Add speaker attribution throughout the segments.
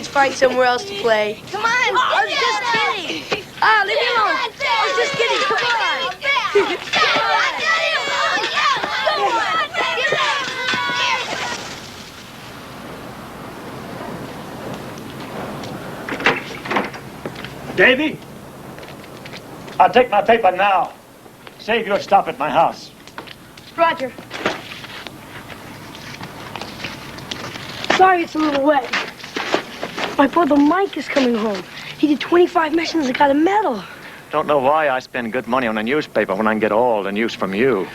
Speaker 1: Find somewhere else to play. Come on. I was just kidding. Leave me alone. I was just kidding. Come
Speaker 2: on. Davy, I'll take my paper now. Save your stop at my house.
Speaker 1: Roger. Sorry it's a little wet. My brother Mike is coming home. He did 25 missions and got a medal.
Speaker 2: Don't know why I spend good money on a newspaper when I can get all the news from you.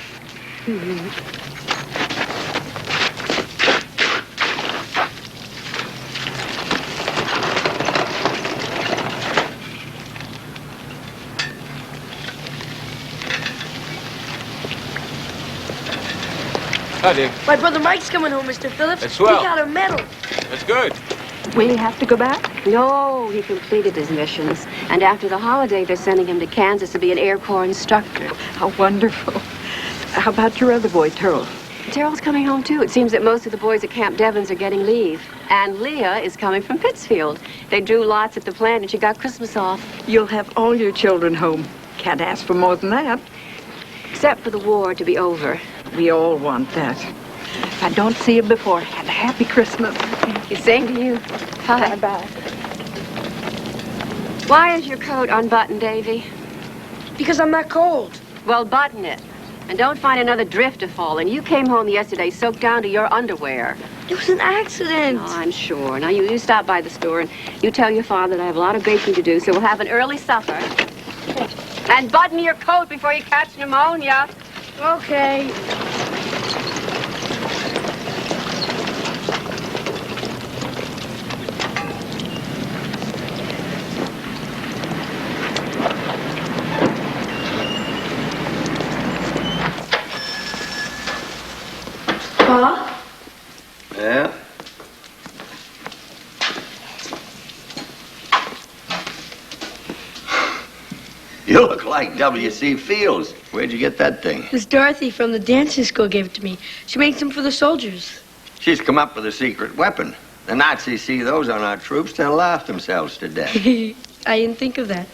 Speaker 3: Hi, dear.
Speaker 1: My brother Mike's coming home, Mr. Phillips.
Speaker 3: That's swell.
Speaker 1: He got a medal.
Speaker 3: That's good.
Speaker 4: Will he have to go back? No, he completed his missions. And after the holiday, they're sending him to Kansas to be an Air Corps instructor.
Speaker 5: How wonderful. How about your other boy, Terrell?
Speaker 4: Terrell's coming home, too. It seems that most of the boys at Camp Devens are getting leave. And Leah is coming from Pittsfield. They drew lots at the plant, and she got Christmas off.
Speaker 5: You'll have all your children home. Can't ask for more than that.
Speaker 4: Except for the war to be over.
Speaker 5: We all want that. If I don't see you beforehand, happy Christmas.
Speaker 4: The same to you. Bye.
Speaker 1: Bye-bye.
Speaker 4: Why is your coat unbuttoned, Davy?
Speaker 1: Because I'm not cold.
Speaker 4: Well, button it. And don't find another drift to fall in. You came home yesterday soaked down to your underwear.
Speaker 1: It was an accident.
Speaker 4: Oh, I'm sure. Now, you stop by the store and you tell your father that I have a lot of baking to do, so we'll have an early supper. And button your coat before you catch pneumonia.
Speaker 1: Okay.
Speaker 6: You look like W.C. Fields. Where'd you get that thing?
Speaker 1: Miss Dorothy from the dancing school gave it to me. She makes them for the soldiers.
Speaker 6: She's come up with a secret weapon. The Nazis see those on our troops, they'll laugh themselves to death.
Speaker 1: I didn't think of that.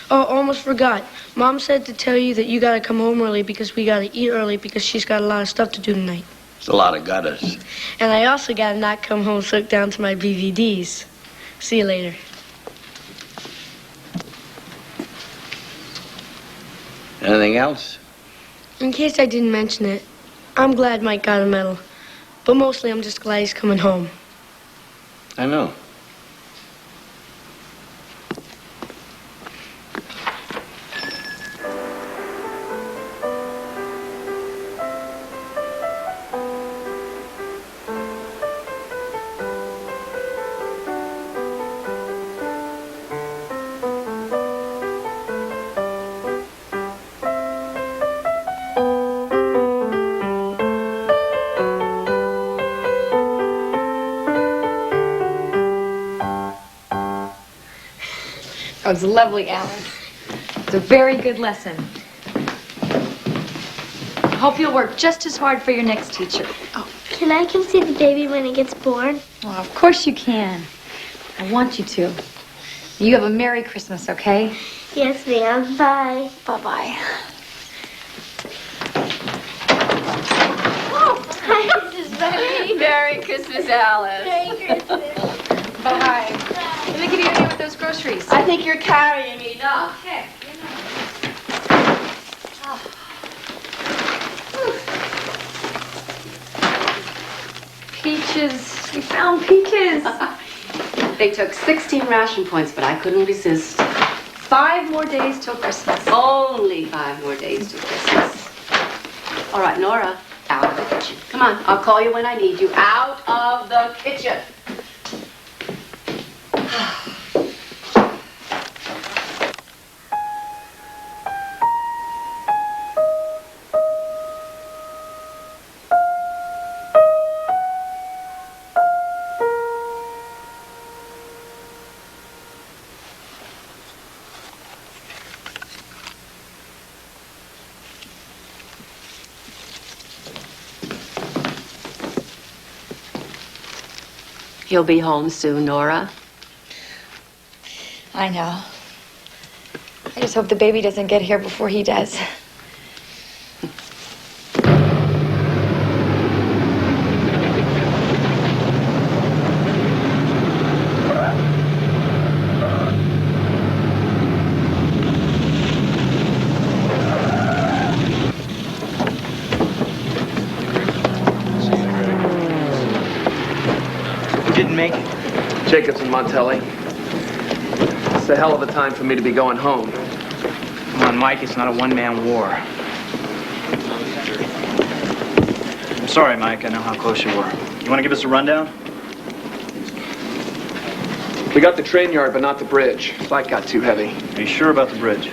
Speaker 1: Oh, almost forgot. Mom said to tell you that you gotta come home early because we gotta eat early because she's got a lot of stuff to do tonight.
Speaker 6: It's a lot of gutters.
Speaker 1: And I also gotta not come home soaked down to my BVDs. See you later.
Speaker 6: Anything else?
Speaker 1: In case I didn't mention it, I'm glad Mike got a medal. But mostly I'm just glad he's coming home.
Speaker 6: I know.
Speaker 7: That was lovely, Alan. It's a very good lesson. I hope you'll work just as hard for your next teacher. Oh,
Speaker 8: Can I come see the baby when it gets born?
Speaker 7: well, of course you can. I want you to. You have a Merry Christmas, okay?
Speaker 8: Yes, ma'am. Bye.
Speaker 7: Bye-bye.
Speaker 8: Hi, Mrs. Bunny.
Speaker 4: Merry Christmas, Alice.
Speaker 8: Merry Christmas.
Speaker 7: Bye. Let me get you with those groceries.
Speaker 1: I think you're carrying enough.
Speaker 7: Okay. Peaches. We found peaches.
Speaker 4: They took 16 ration points, but I couldn't resist.
Speaker 7: 5 more days till Christmas.
Speaker 4: Only 5 more days to Christmas. All right, Nora, out of the kitchen. Come on, I'll call you when I need you. Out of the kitchen. He'll be home soon, Nora.
Speaker 7: I know. I just hope the baby doesn't get here before he does.
Speaker 9: Didn't make it.
Speaker 10: Jacobs and Montelli. It's a hell of a time for me to be going home.
Speaker 9: Come on, Mike, it's not a one-man war. I'm sorry, Mike. I know how close you were. You want to give us a rundown?
Speaker 10: We got the train yard, but not the bridge. Flight got too heavy.
Speaker 9: Are you sure about the bridge?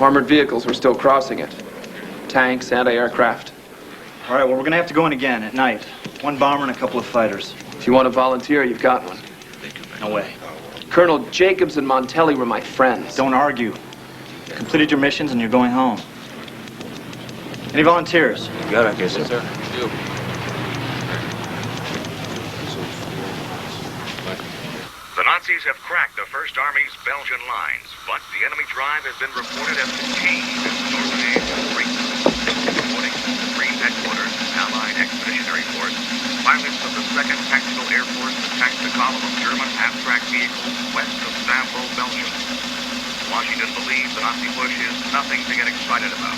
Speaker 10: Armored vehicles were still crossing it. Tanks, anti-aircraft.
Speaker 9: All right, well, we're going to have to go in again at night. 1 bomber and a couple of fighters.
Speaker 10: If you want to volunteer, you've got one.
Speaker 9: No way.
Speaker 10: Colonel Jacobs and Montelli were my friends.
Speaker 9: Don't argue. You completed your missions and you're going home. Any volunteers?
Speaker 3: Got it, I guess, sir.
Speaker 11: The Nazis have cracked the First Army's Belgian lines, but the enemy drive has been reported as contained in the northern edge of Great Reporting from Supreme Headquarters, Allied Expeditionary Force, pilots of the 2nd Tactical Air Force attacked a column of German half-track vehicles west of Sambo, Belgium. Washington believes the Nazi push is nothing to get excited about.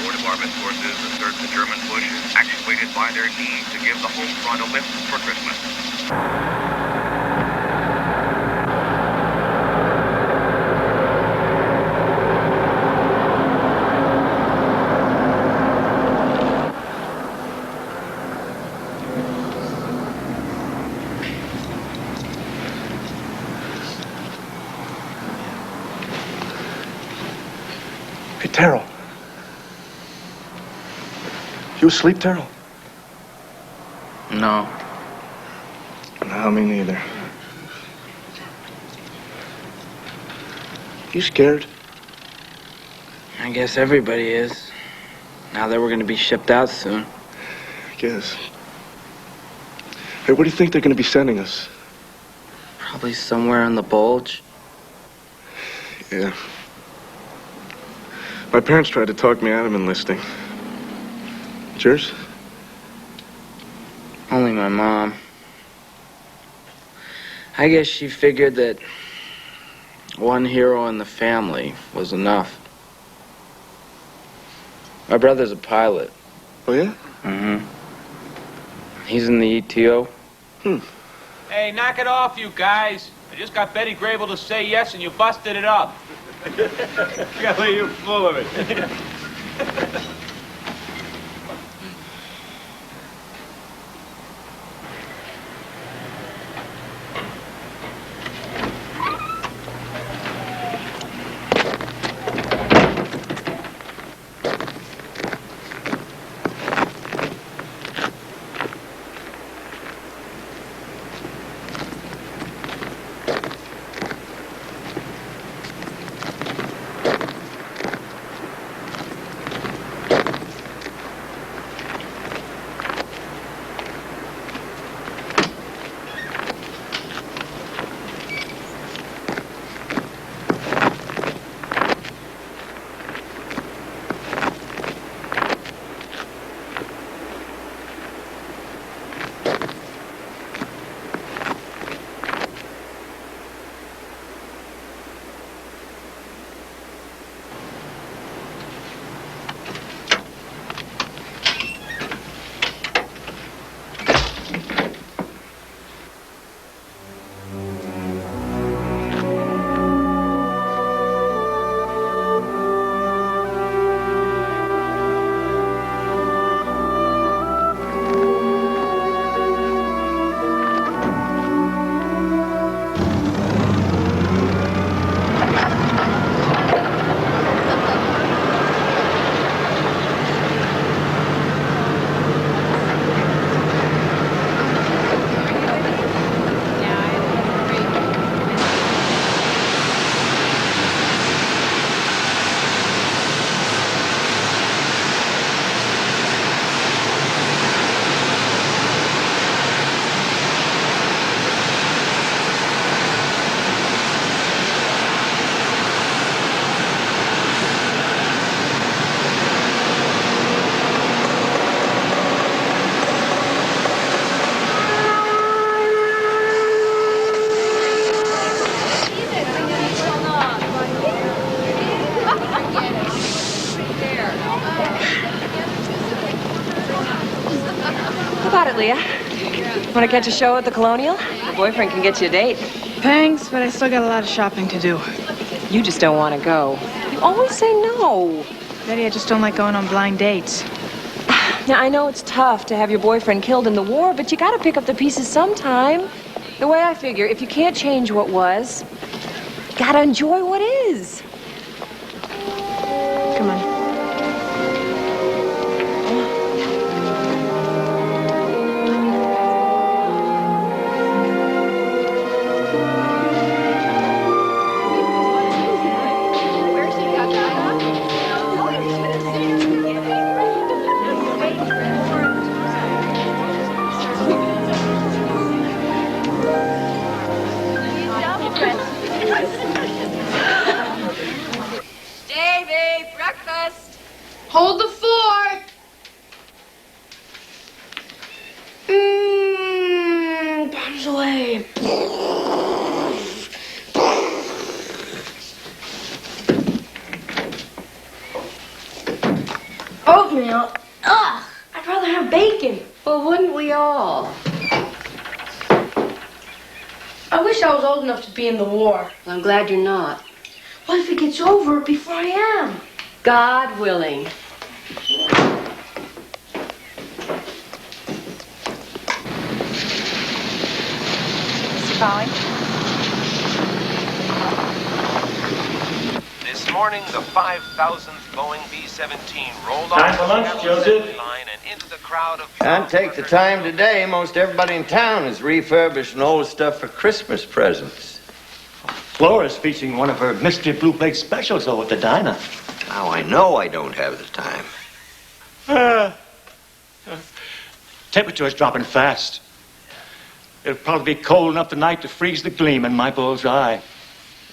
Speaker 11: War Department sources assert the German push is actuated by their need to give the home front a lift for Christmas.
Speaker 12: Hey, Terrell. You asleep, Terrell?
Speaker 9: No.
Speaker 12: No, me neither. You scared?
Speaker 13: I guess everybody is. Now that we're gonna be shipped out soon.
Speaker 12: I guess. Hey, where do you think they're going to be sending us?
Speaker 13: Probably somewhere in the bulge.
Speaker 12: Yeah. My parents tried to talk me out of enlisting. Yours?
Speaker 13: Only my mom. I guess she figured that one hero in the family was enough. My brother's a pilot.
Speaker 12: Oh, yeah?
Speaker 13: Mm-hmm. He's in the ETO.
Speaker 3: Hey, knock it off, you guys. I just got Betty Grable to say yes, and you busted it up. Golly, you're full of it.
Speaker 5: Leah. Want to catch a show at the Colonial? Your boyfriend can get you a date.
Speaker 14: Thanks, but I still got a lot of shopping to do.
Speaker 5: You just don't want to go. You always say no.
Speaker 14: Betty, I just don't like going on blind dates.
Speaker 5: Now, I know it's tough to have your boyfriend killed in the war, but you got to pick up the pieces sometime. The way I figure, if you can't change what was, you got to enjoy what is.
Speaker 14: Come on.
Speaker 4: Davy, breakfast.
Speaker 1: Hold the fort! Bombs away. Oatmeal? Ugh! I'd rather have bacon.
Speaker 4: Well, wouldn't we all?
Speaker 1: I wish I was old enough to be in the war.
Speaker 4: I'm glad you're not.
Speaker 1: What if it gets over before I am?
Speaker 4: God willing.
Speaker 5: Mr. Fowling?
Speaker 11: This morning, the 5,000th Boeing B-17 rolled
Speaker 2: Time
Speaker 11: off
Speaker 2: for
Speaker 11: the
Speaker 2: lunch,
Speaker 11: Seattle
Speaker 2: Joseph.
Speaker 11: assembly line and into the crowd of...
Speaker 6: Can't take the time today. Most everybody in town is refurbishing old stuff for Christmas presents.
Speaker 2: Flora's featuring one of her Mystery Blue Plate specials over at the diner.
Speaker 6: Now I know I don't have the time.
Speaker 2: Temperature is dropping fast. It'll probably be cold enough tonight to freeze the gleam in my bull's eye.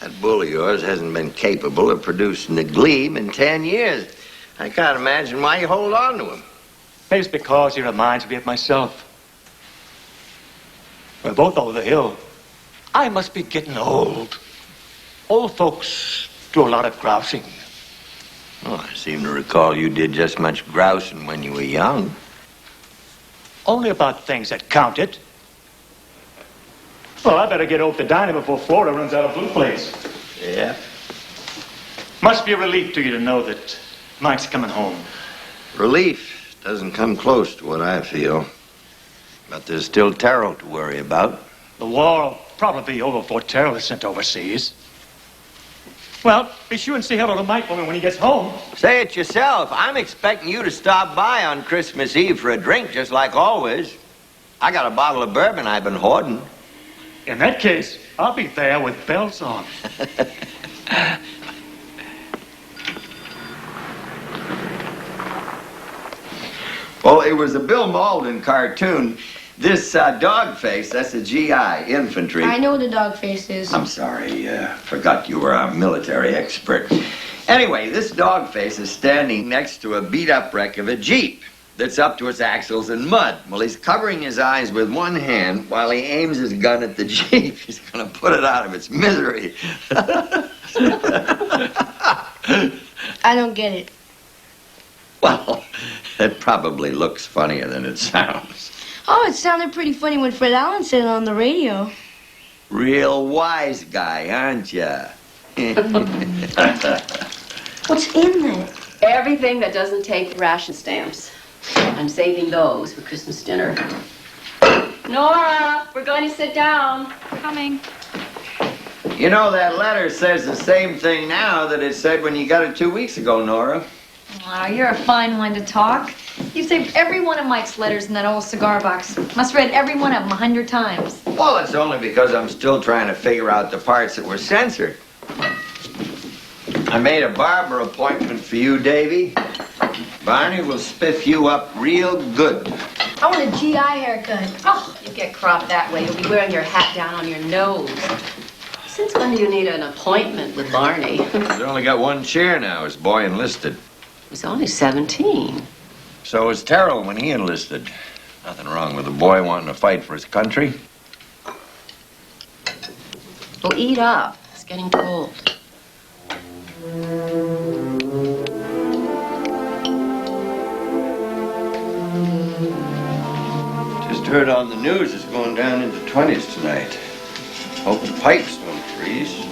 Speaker 6: That bull of yours hasn't been capable of producing a gleam in 10 years. I can't imagine why you hold on to him.
Speaker 2: Maybe it's because he reminds me of myself. We're both over the hill. I must be getting old. Old folks do a lot of grousing.
Speaker 6: Oh, I seem to recall you did just much grousing when you were young.
Speaker 2: Only about things that counted. Well, I better get over to Dinah before Florida runs out of blue plates.
Speaker 6: Yeah?
Speaker 2: Must be a relief to you to know that Mike's coming home.
Speaker 6: Relief doesn't come close to what I feel. But there's still Terrell to worry about.
Speaker 2: The war will probably be over before Terrell is sent overseas. Well, be sure and say hello to Mike for me when he gets home.
Speaker 6: Say it yourself. I'm expecting you to stop by on Christmas Eve for a drink, just like always. I got a bottle of bourbon I've been hoarding.
Speaker 2: In that case, I'll be there with bells on.
Speaker 6: Well, it was a Bill Malden cartoon. This dog face, that's a GI, infantry.
Speaker 1: I know what a dog face is.
Speaker 6: I'm sorry, forgot you were a military expert. Anyway, this dog face is standing next to a beat-up wreck of a Jeep that's up to its axles in mud. Well, he's covering his eyes with one hand while he aims his gun at the Jeep. He's going to put it out of its misery.
Speaker 1: I don't get it.
Speaker 6: Well, it probably looks funnier than it sounds.
Speaker 1: Oh, it sounded pretty funny when Fred Allen said it on the radio.
Speaker 6: Real wise guy, aren't ya?
Speaker 1: What's in there?
Speaker 4: Everything that doesn't take ration stamps. I'm saving those for Christmas dinner. Nora, we're going to sit down.
Speaker 7: Coming.
Speaker 6: You know, that letter says the same thing now that it said when you got it 2 weeks ago, Nora.
Speaker 7: Wow, you're a fine one to talk. You've saved every one of Mike's letters in that old cigar box. Must have read every one of them 100 times.
Speaker 6: Well, it's only because I'm still trying to figure out the parts that were censored. I made a barber appointment for you, Davy. Barney will spiff you up real good.
Speaker 1: I want a GI haircut.
Speaker 4: Oh, you get cropped that way. You'll be wearing your hat down on your nose. Since when do you need an appointment with Barney?
Speaker 6: He's only got one chair now. His boy enlisted.
Speaker 4: He's only 17.
Speaker 6: So was Terrell when he enlisted. Nothing wrong with a boy wanting to fight for his country.
Speaker 4: Well, eat up. It's getting cold.
Speaker 6: Just heard on the news it's going down into 20s tonight. Hope the pipes don't freeze.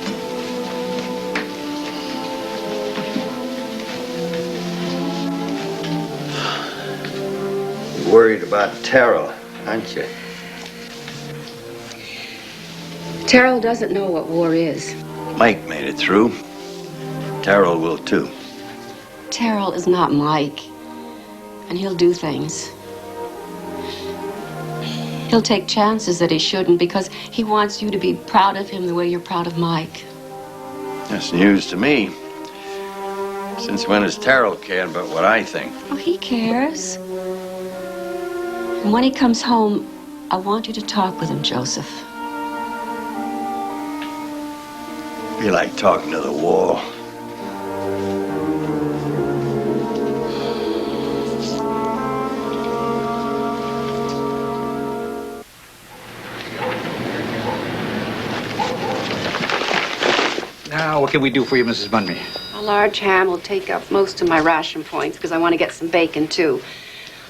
Speaker 6: You're worried about Terrell, aren't you?
Speaker 4: Terrell doesn't know what war is.
Speaker 6: Mike made it through. Terrell will too.
Speaker 4: Terrell is not Mike. And he'll do things. He'll take chances that he shouldn't because he wants you to be proud of him the way you're proud of Mike.
Speaker 6: That's news to me. Since when does Terrell care about what I think?
Speaker 4: Oh, he cares. And when he comes home, I want you to talk with him, Joseph.
Speaker 6: Be like talking to the wall.
Speaker 15: Now, what can we do for you, Mrs. Bunby?
Speaker 4: A large ham will take up most of my ration points because I want to get some bacon, too.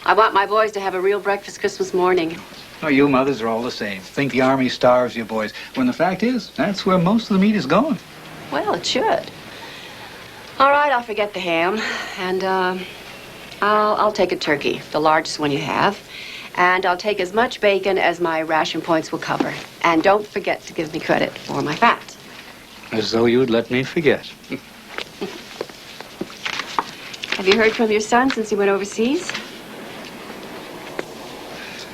Speaker 4: I want my boys to have a real breakfast Christmas morning.
Speaker 15: Oh, you mothers are all the same. Think the Army starves you boys, when the fact is, that's where most of the meat is going.
Speaker 4: Well, it should. All right, I'll forget the ham, and I'll take a turkey, the largest one you have, and I'll take as much bacon as my ration points will cover. And don't forget to give me credit for my fat.
Speaker 15: As though you'd let me forget.
Speaker 4: Have you heard from your son since he went overseas?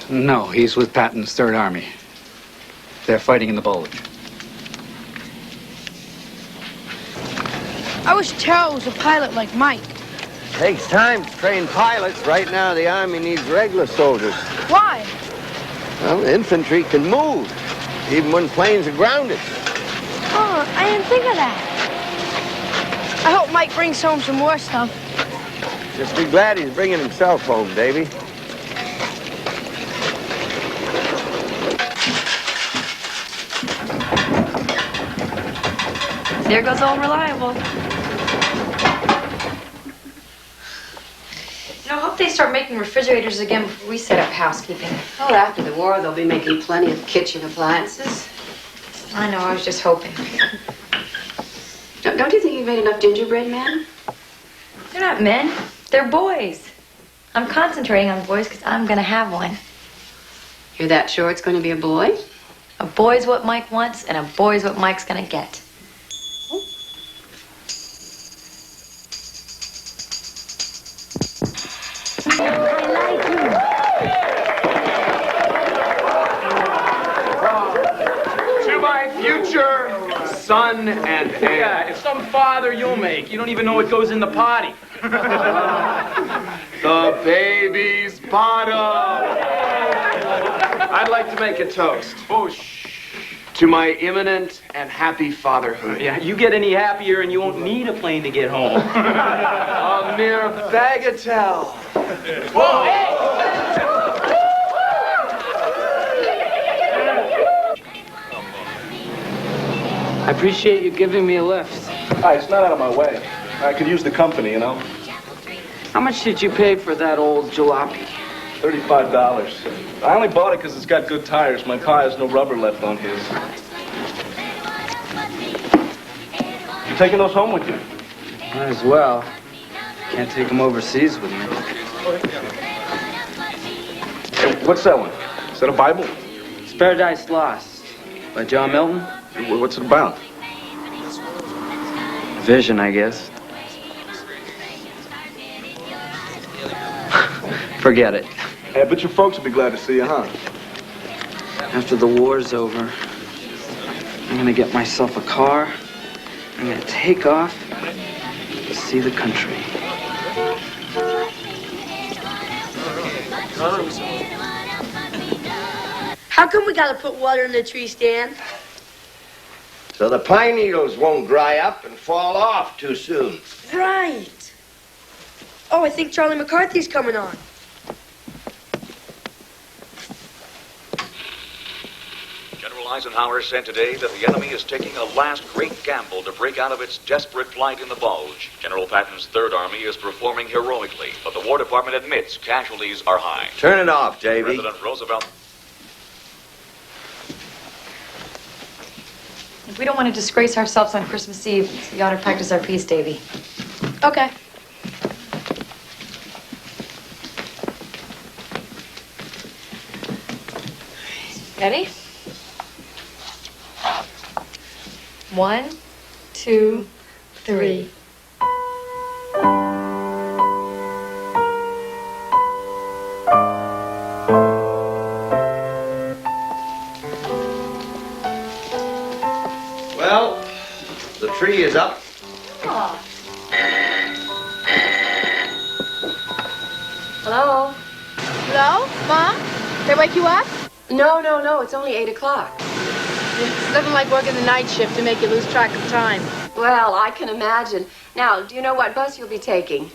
Speaker 15: No, he's with Patton's Third Army. They're fighting in the Bulge.
Speaker 1: I wish Terrell was a pilot like Mike.
Speaker 16: Takes time to train pilots. Right now, the Army needs regular soldiers.
Speaker 1: Why?
Speaker 16: Well, infantry can move, even when planes are grounded.
Speaker 1: Oh, I didn't think of that. I hope Mike brings home some more stuff.
Speaker 16: Just be glad he's bringing himself home, Davy.
Speaker 5: There goes old Reliable.
Speaker 7: You know, I hope they start making refrigerators again before we set up housekeeping.
Speaker 4: Well, after the war, they'll be making plenty of kitchen appliances.
Speaker 7: I know, I was just hoping.
Speaker 4: Don't you think you've made enough gingerbread men?
Speaker 7: They're not men, they're boys. I'm concentrating on boys because I'm going to have one.
Speaker 4: You're that sure it's going to be a boy?
Speaker 7: A boy's what Mike wants, and a boy's what Mike's going to get.
Speaker 10: To my future son and heir.
Speaker 3: Yeah, it's some father you'll make. You don't even know what goes in the potty.
Speaker 10: The baby's bottom. I'd like to make a toast.
Speaker 3: Oh,
Speaker 10: To my imminent and happy fatherhood.
Speaker 3: yeah, you get any happier and you won't need a plane to get home.
Speaker 10: A mere bagatelle.
Speaker 3: Whoa, hey!
Speaker 13: I appreciate you giving me a lift.
Speaker 12: Hi, it's not out of my way. I could use the company, you know.
Speaker 13: How much did you pay for that old jalopy?
Speaker 12: $35. I only bought it because it's got good tires. My car has no rubber left on his. You taking those home with you?
Speaker 13: Might as well. Can't take them overseas with me.
Speaker 12: Hey, what's that one? Is that a Bible?
Speaker 13: It's Paradise Lost by John Milton.
Speaker 12: What's it about?
Speaker 13: Vision, I guess. Forget it.
Speaker 12: Hey, I bet your folks will be glad to see you, huh?
Speaker 13: After the war's over, I'm gonna get myself a car. I'm gonna take off to see the country.
Speaker 1: How come we gotta put water in the tree stand?
Speaker 16: So the pine needles won't dry up and fall off too soon.
Speaker 1: Right. Oh, I think Charlie McCarthy's coming on.
Speaker 11: General Eisenhower said today that the enemy is taking a last great gamble to break out of its desperate plight in the Bulge. General Patton's Third Army is performing heroically, but the War Department admits casualties are high.
Speaker 6: Turn it off, Davy.
Speaker 11: President Roosevelt.
Speaker 7: If we don't want to disgrace ourselves on Christmas Eve, we ought to practice our piece, Davy.
Speaker 1: Okay.
Speaker 7: Ready? 1, 2, 3.
Speaker 6: Well, the tree is up.
Speaker 4: Hello?
Speaker 14: Hello? Mom? They wake you up?
Speaker 4: No, it's only 8 o'clock.
Speaker 14: It's nothing like working the night shift to make you lose track of time.
Speaker 4: Well, I can imagine. Now, do you know what bus you'll be taking?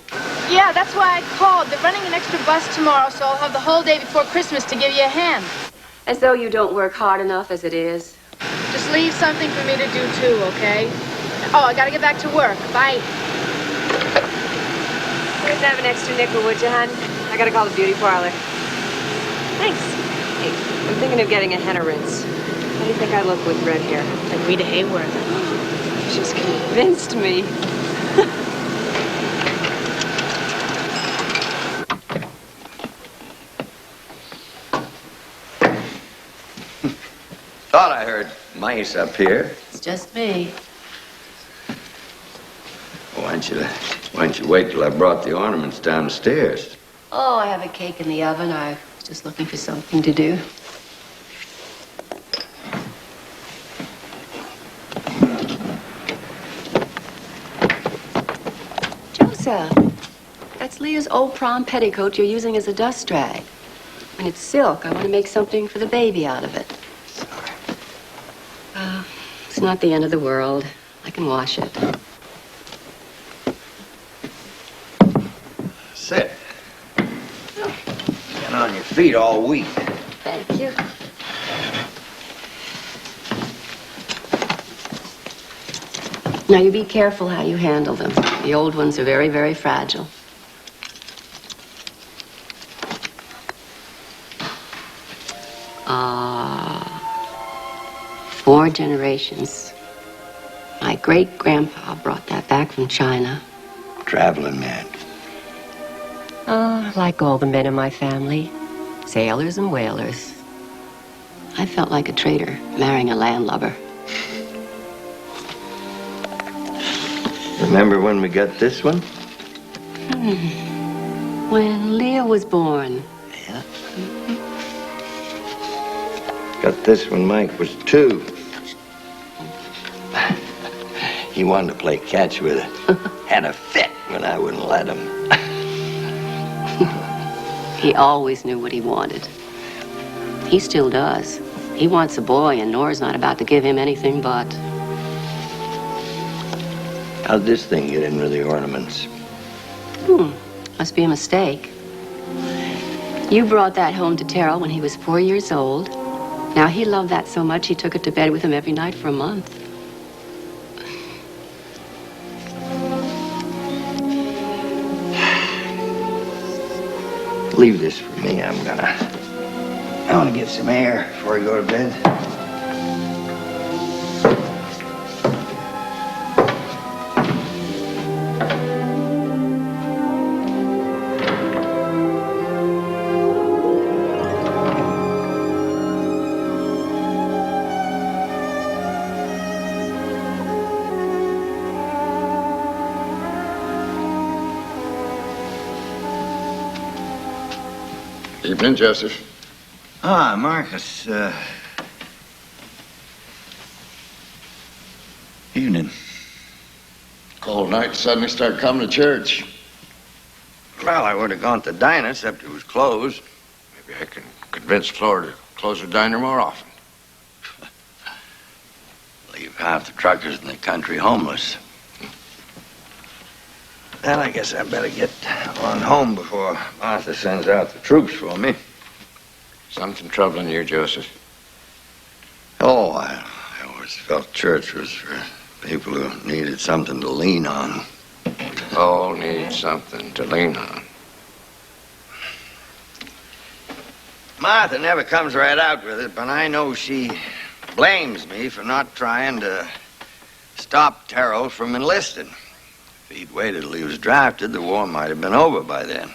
Speaker 14: Yeah, that's why I called. They're running an extra bus tomorrow, so I'll have the whole day before Christmas to give you a hand.
Speaker 4: As though you don't work hard enough as it is.
Speaker 14: Just leave something for me to do, too, okay? Oh, I gotta get back to work. Bye.
Speaker 5: Please have an extra nickel, would you, hon? I gotta call the beauty parlor. Thanks. Hey, I'm thinking of getting a henna rinse. How do you think I look with red hair?
Speaker 14: Like Rita Hayworth.
Speaker 5: She's convinced me.
Speaker 6: Thought I heard mice up here.
Speaker 4: It's just me.
Speaker 6: Why don't you wait till I brought the ornaments downstairs?
Speaker 4: Oh, I have a cake in the oven. I was just looking for something to do. That's Leah's old prom petticoat you're using as a dust rag. And it's silk. I want to make something for the baby out of it. Sorry. It's not the end of the world. I can wash it.
Speaker 6: Sit. Been on your feet all week.
Speaker 4: Thank you. Now, you be careful how you handle them. The old ones are very, very fragile. Four generations. My great-grandpa brought that back from China.
Speaker 6: Traveling man.
Speaker 4: Like all the men in my family. Sailors and whalers. I felt like a traitor marrying a landlubber.
Speaker 6: Remember when we got this one?
Speaker 4: When Leah was born.
Speaker 6: Yeah. Got this when Mike was 2. He wanted to play catch with it. Had a fit when I wouldn't let him.
Speaker 4: He always knew what he wanted. He still does. He wants a boy, and Nora's not about to give him anything but.
Speaker 6: How'd this thing get in with the ornaments?
Speaker 4: Must be a mistake. You brought that home to Terrell when he was 4 years old. Now, he loved that so much he took it to bed with him every night for a month.
Speaker 6: Leave this for me. I want to get some air before I go to bed.
Speaker 16: Evening, Joseph.
Speaker 6: Ah, Marcus, evening.
Speaker 16: Cold night, suddenly start coming to church.
Speaker 6: Well, I would have gone to dine, except it was closed.
Speaker 16: Maybe I can convince Flora to close her diner more often.
Speaker 6: Leave half the truckers in the country homeless. Then I guess I better get on home before Martha sends out the troops for me.
Speaker 16: Something troubling you, Joseph?
Speaker 6: Oh, I always felt church was for people who needed something to lean on.
Speaker 16: We all need something to lean on.
Speaker 6: Martha never comes right out with it, but I know she blames me for not trying to stop Terrell from enlisting. If he'd waited till he was drafted, the war might have been over by then.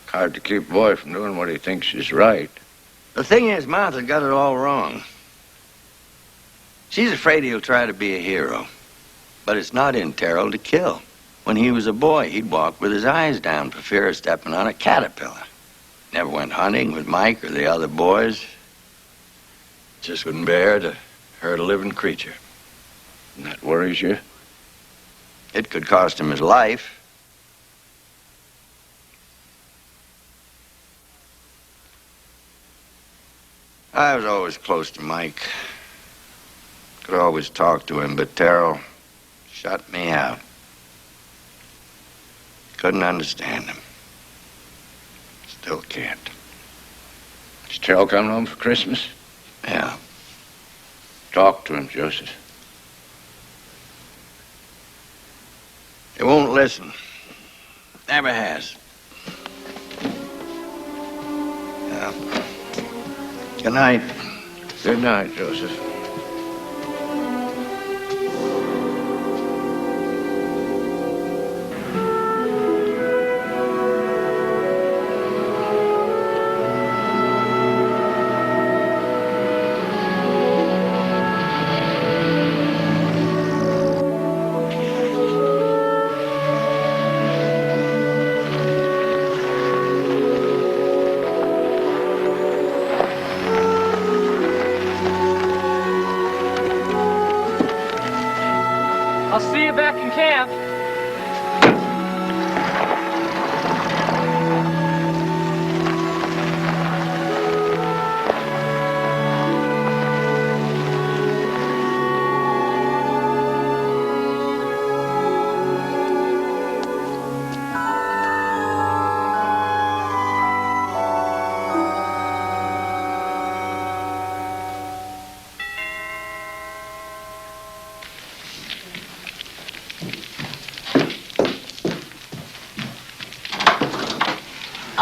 Speaker 16: Hard to keep a boy from doing what he thinks is right.
Speaker 6: The thing is, Martha got it all wrong. She's afraid he'll try to be a hero. But it's not in Terrell to kill. When he was a boy, he'd walk with his eyes down for fear of stepping on a caterpillar. Never went hunting with Mike or the other boys. Just couldn't bear to hurt a living creature.
Speaker 16: And that worries you?
Speaker 6: It could cost him his life. I was always close to Mike. Could always talk to him, but Terrell shut me out. Couldn't understand him. Still can't.
Speaker 16: Is Terrell coming home for Christmas?
Speaker 6: Yeah.
Speaker 16: Talk to him, Joseph.
Speaker 6: He won't listen. Never has. Yeah. Good night.
Speaker 16: Good night, Joseph.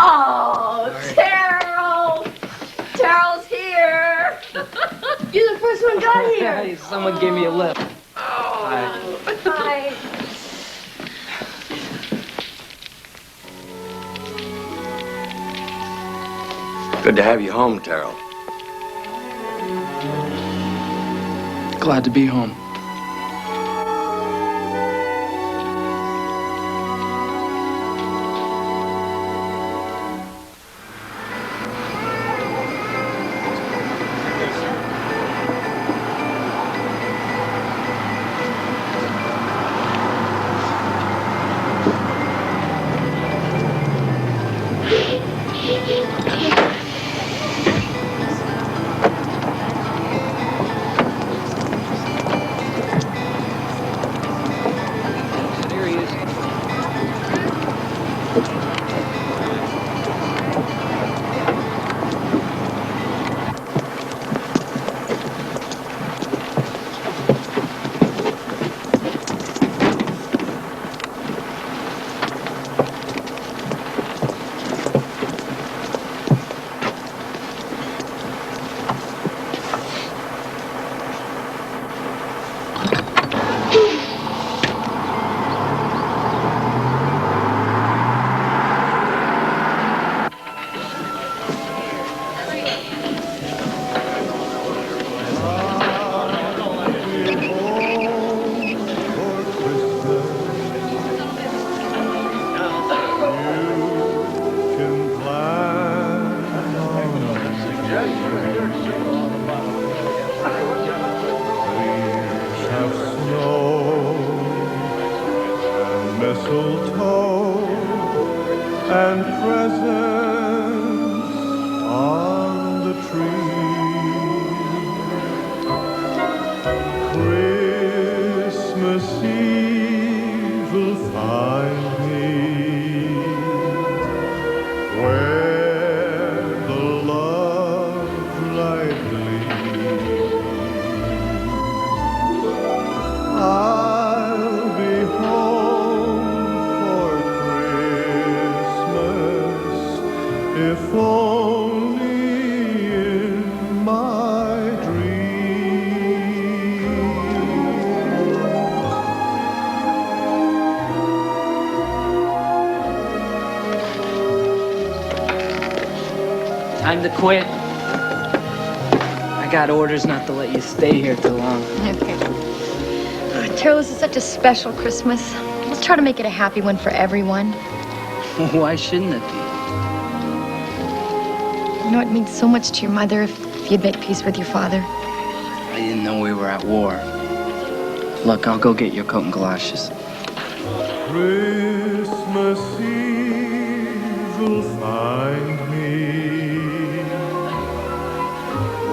Speaker 7: Oh, Terrell! Terrell's here!
Speaker 8: You're the first one got here.
Speaker 13: Hey, someone gave me a lift.
Speaker 7: Hi.
Speaker 16: Good to have you home, Terrell.
Speaker 13: Glad to be home.
Speaker 17: Mistletoe and presents on the tree. Christmas Eve will find me where the love light gleams. I'll be home if only in my
Speaker 13: Time to quit. I got orders not to let you stay here too long.
Speaker 7: Okay. Terrell, this is such a special Christmas. Let's try to make it a happy one for everyone.
Speaker 13: Why shouldn't it be?
Speaker 7: You know, it means so much to your mother if you'd make peace with your father.
Speaker 13: I didn't know we were at war. Look, I'll go get your coat and galoshes.
Speaker 17: Christmas Eve will find me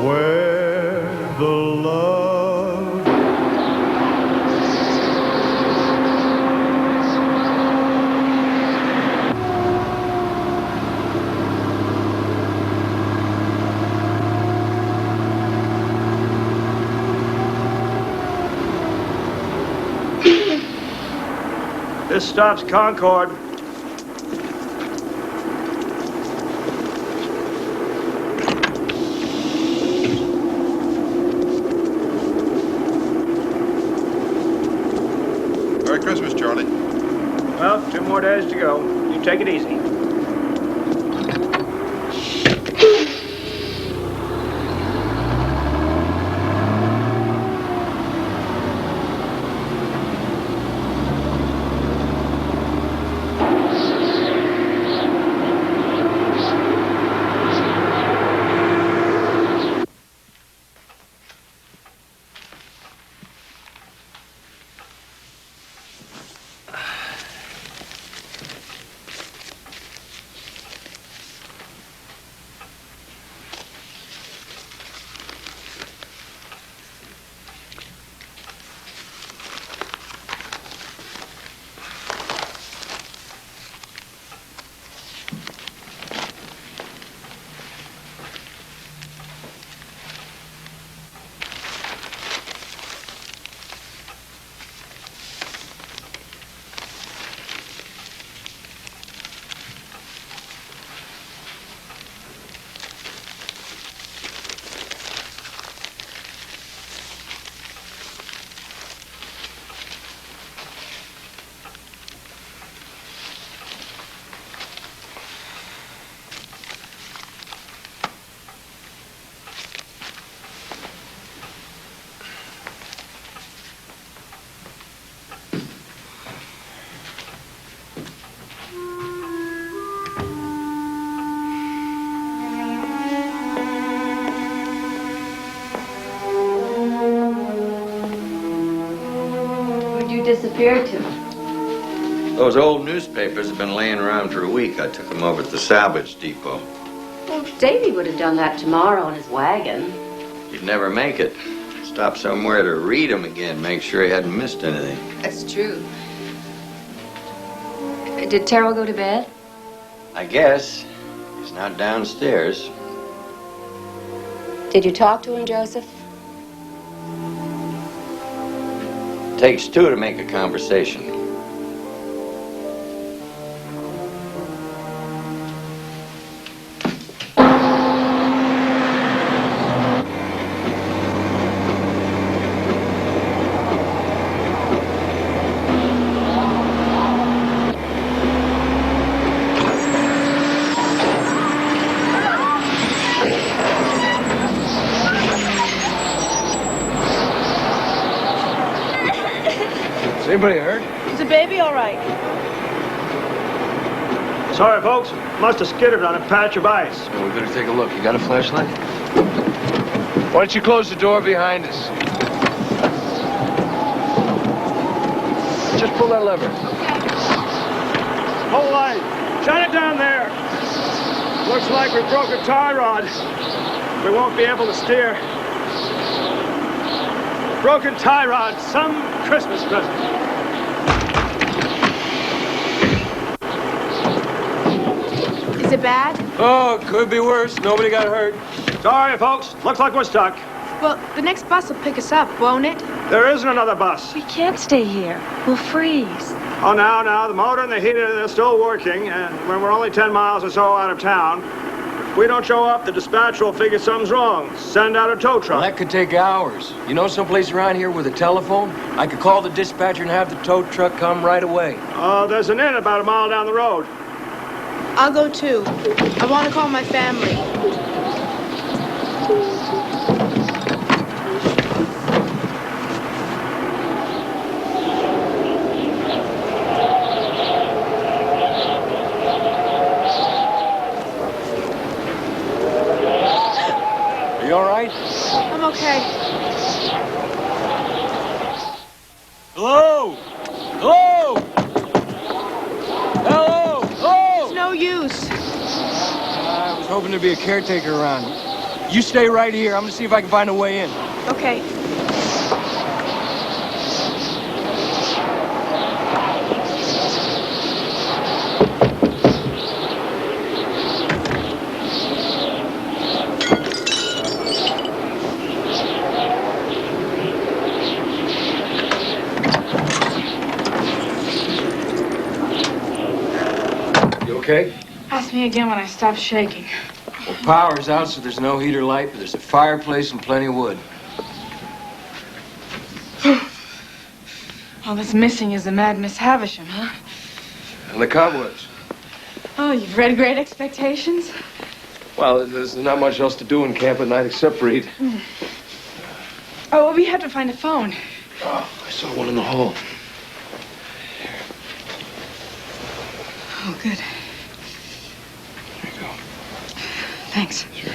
Speaker 17: where the love
Speaker 2: This stops Concord.
Speaker 18: Merry Christmas, Charlie.
Speaker 2: Well, 2 more days to go. You take it easy.
Speaker 4: disappeared to?
Speaker 6: Those old newspapers have been laying around for a week. I took them over at the salvage depot.
Speaker 4: Well, Davy would have done that tomorrow in his wagon.
Speaker 6: He'd never make it. Stop somewhere to read them again, make sure he hadn't missed anything.
Speaker 4: That's true. Did Terrell go to bed?
Speaker 6: I guess. He's not downstairs.
Speaker 4: Did you talk to him, Joseph?
Speaker 6: Takes two to make a conversation.
Speaker 10: Anybody hurt?
Speaker 14: Is the baby all right?
Speaker 18: Sorry, folks. Must have skidded on a patch of ice.
Speaker 10: Well, we better take a look. You got a flashlight? Why don't you close the door behind us? Just pull that lever.
Speaker 18: Hold line. Shut it down there. Looks like we broke a tie rod. We won't be able to steer. Broken tie rod. Some Christmas present.
Speaker 14: Is it bad?
Speaker 10: Oh, could be worse. Nobody got hurt.
Speaker 18: Sorry, folks. Looks like we're stuck.
Speaker 14: Well, the next bus will pick us up, won't it?
Speaker 18: There isn't another bus.
Speaker 5: We can't stay here. We'll freeze.
Speaker 18: Oh, now, the motor and the heater, they're still working, and when we're only 10 miles or so out of town, if we don't show up, the dispatcher will figure something's wrong. Send out a tow truck.
Speaker 10: Well, that could take hours. You know someplace around here with a telephone? I could call the dispatcher and have the tow truck come right away.
Speaker 18: There's an inn about a mile down the road.
Speaker 14: I'll go too. I want to call my family.
Speaker 10: Are you all right?
Speaker 14: I'm okay.
Speaker 10: Hello? Hello? Hello? Hello?
Speaker 14: It's no use.
Speaker 10: I was hoping there'd be a caretaker around. You stay right here. I'm gonna see if I can find a way in.
Speaker 14: Okay.
Speaker 10: You okay?
Speaker 14: Ask me again when I stop shaking.
Speaker 10: Well, power's out, so there's no heater light, but there's a fireplace and plenty of wood.
Speaker 14: All that's missing is the Mad Miss Havisham, huh?
Speaker 10: And the cobwebs.
Speaker 14: Oh, you've read Great Expectations?
Speaker 10: Well, there's not much else to do in camp at night except read.
Speaker 14: Oh, well, we have to find a phone.
Speaker 10: Oh, I saw one in the hall.
Speaker 14: Oh, good.
Speaker 10: There you go.
Speaker 14: Thanks.
Speaker 10: Sure.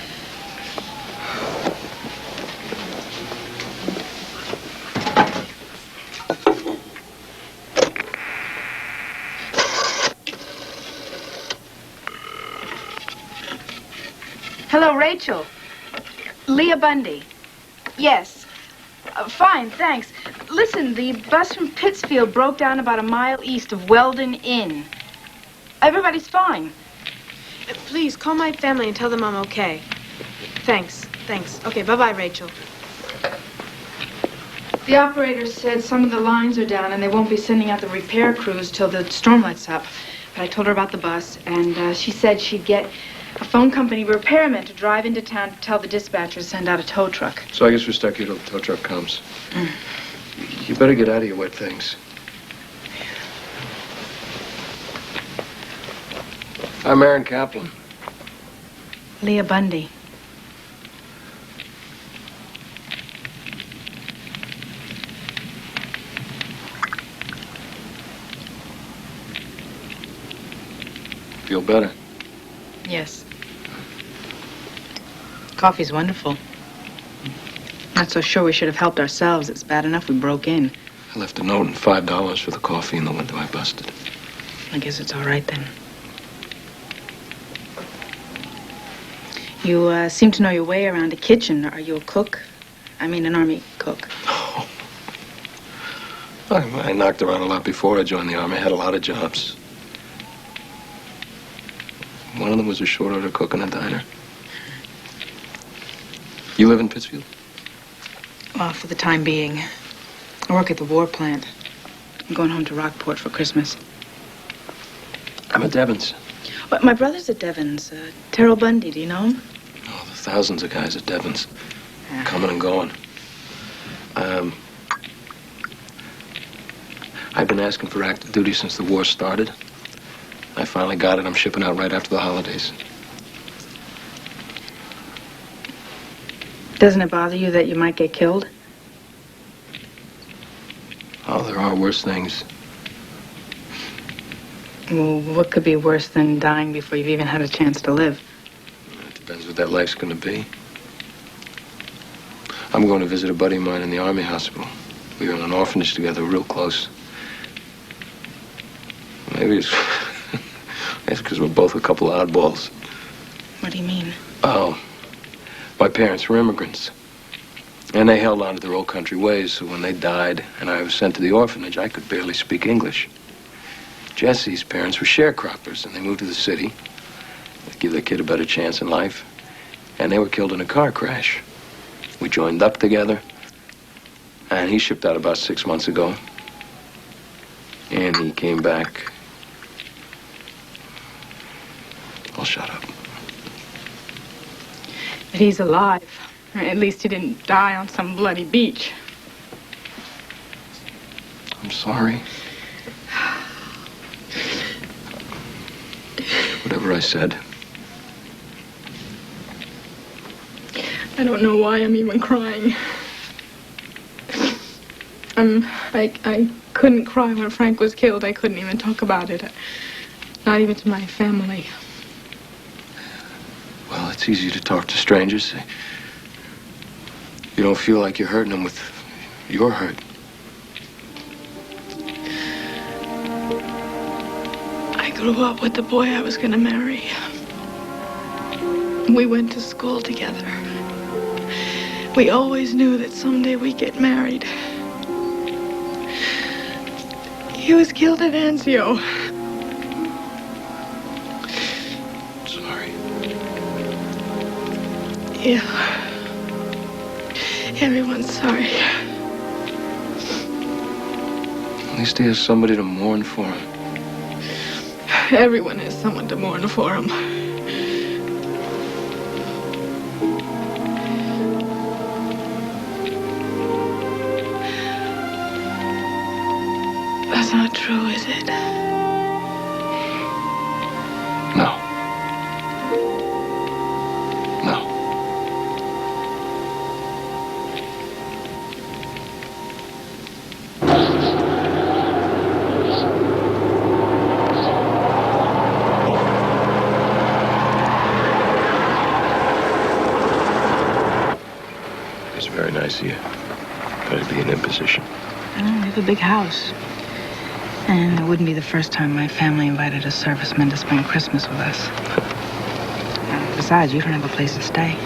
Speaker 14: Hello, Rachel. Leah Bundy. Yes. Fine, thanks. Listen, the bus from Pittsfield broke down about a mile east of Weldon Inn. Everybody's fine. Please, call my family and tell them I'm okay. Thanks. Okay, bye-bye, Rachel. The operator said some of the lines are down and they won't be sending out the repair crews till the storm lets up. But I told her about the bus, and she said she'd get a phone company repairman to drive into town to tell the dispatcher to send out a tow truck.
Speaker 10: So I guess we're stuck here till the tow truck comes. You better get out of your wet things. I'm Aaron Kaplan.
Speaker 14: Leah Bundy.
Speaker 10: Feel better?
Speaker 14: Yes. Coffee's wonderful. Not so sure we should have helped ourselves. It's bad enough we broke in.
Speaker 10: I left a note and $5 for the coffee in the window I busted.
Speaker 14: I guess it's all right then. You seem to know your way around a kitchen. Are you a cook? I mean, an Army cook.
Speaker 10: I knocked around a lot before I joined the Army. I had a lot of jobs. One of them was a short order cook in a diner. You live in Pittsfield?
Speaker 14: Well, for the time being. I work at the war plant. I'm going home to Rockport for Christmas.
Speaker 10: I'm at Devon's.
Speaker 14: But my brother's at Devon's. Terrell Bundy, do you know him?
Speaker 10: Oh, the thousands of guys at Devon's. Coming and going. I've been asking for active duty since the war started. I finally got it. I'm shipping out right after the holidays.
Speaker 14: Doesn't it bother you that you might get killed?
Speaker 10: Oh, there are worse things.
Speaker 14: Well, what could be worse than dying before you've even had a chance to live?
Speaker 10: It depends what that life's going to be. I'm going to visit a buddy of mine in the Army hospital. We were in an orphanage together, real close. Maybe it's because we're both a couple of oddballs.
Speaker 14: What do you mean?
Speaker 10: Oh, my parents were immigrants. And they held on to their old country ways, so when they died and I was sent to the orphanage, I could barely speak English. Jesse's parents were sharecroppers, and they moved to the city to give their kid a better chance in life. And they were killed in a car crash. We joined up together, and he shipped out about 6 months ago. And he came back. I'll shut up.
Speaker 14: But he's alive. At least he didn't die on some bloody beach.
Speaker 10: I'm sorry. Whatever I said.
Speaker 14: I don't know why I'm even crying. I couldn't cry when Frank was killed. I couldn't even talk about it. Not even to my family.
Speaker 10: Well, it's easy to talk to strangers. You don't feel like you're hurting them with your hurt.
Speaker 14: I grew up with the boy I was going to marry. We went to school together. We always knew that someday we'd get married. He was killed at Anzio.
Speaker 10: Sorry.
Speaker 14: Yeah. Everyone's sorry.
Speaker 10: At least he has somebody to mourn for him.
Speaker 14: Everyone has someone to mourn for him. That's not true, is it?
Speaker 10: No. No. It's very nice of you. Try to be an imposition.
Speaker 14: We have a big house. And it wouldn't be the first time my family invited a serviceman to spend Christmas with us. Besides, you don't have a place to stay.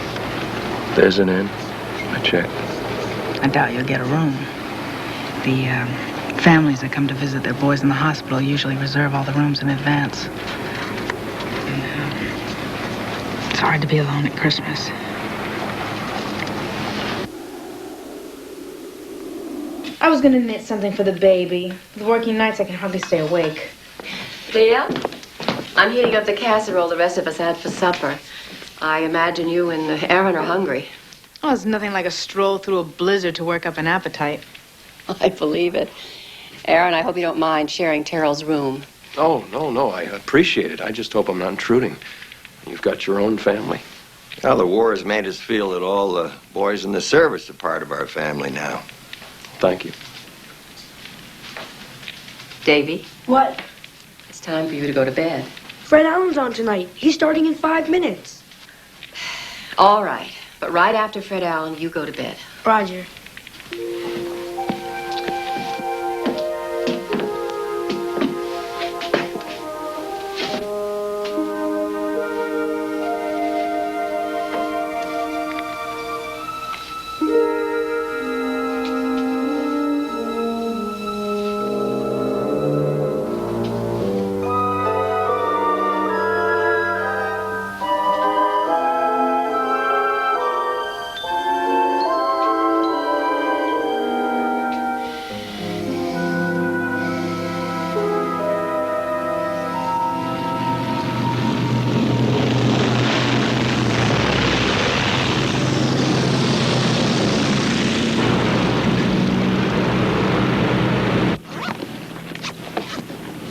Speaker 10: There's an inn. I checked.
Speaker 14: I doubt you'll get a room. The families that come to visit their boys in the hospital usually reserve all the rooms in advance. And, it's hard to be alone at Christmas.
Speaker 19: I was gonna knit something for the baby. The working nights I can hardly stay awake.
Speaker 4: Leah, I'm heating up the casserole the rest of us had for supper. I imagine you and Aaron are hungry.
Speaker 14: Oh, it's nothing like a stroll through a blizzard to work up an appetite.
Speaker 4: I believe it. Aaron, I hope you don't mind sharing Terrell's room.
Speaker 10: Oh, no. I appreciate it. I just hope I'm not intruding. You've got your own family.
Speaker 6: Well, the war has made us feel that all the boys in the service are part of our family now.
Speaker 10: Thank you.
Speaker 4: Davy,
Speaker 1: What?
Speaker 4: it's time for you to go to bed.
Speaker 1: Fred Allen's on tonight. He's starting in 5 minutes.
Speaker 4: All right, but right after Fred Allen, you go to bed.
Speaker 1: Roger.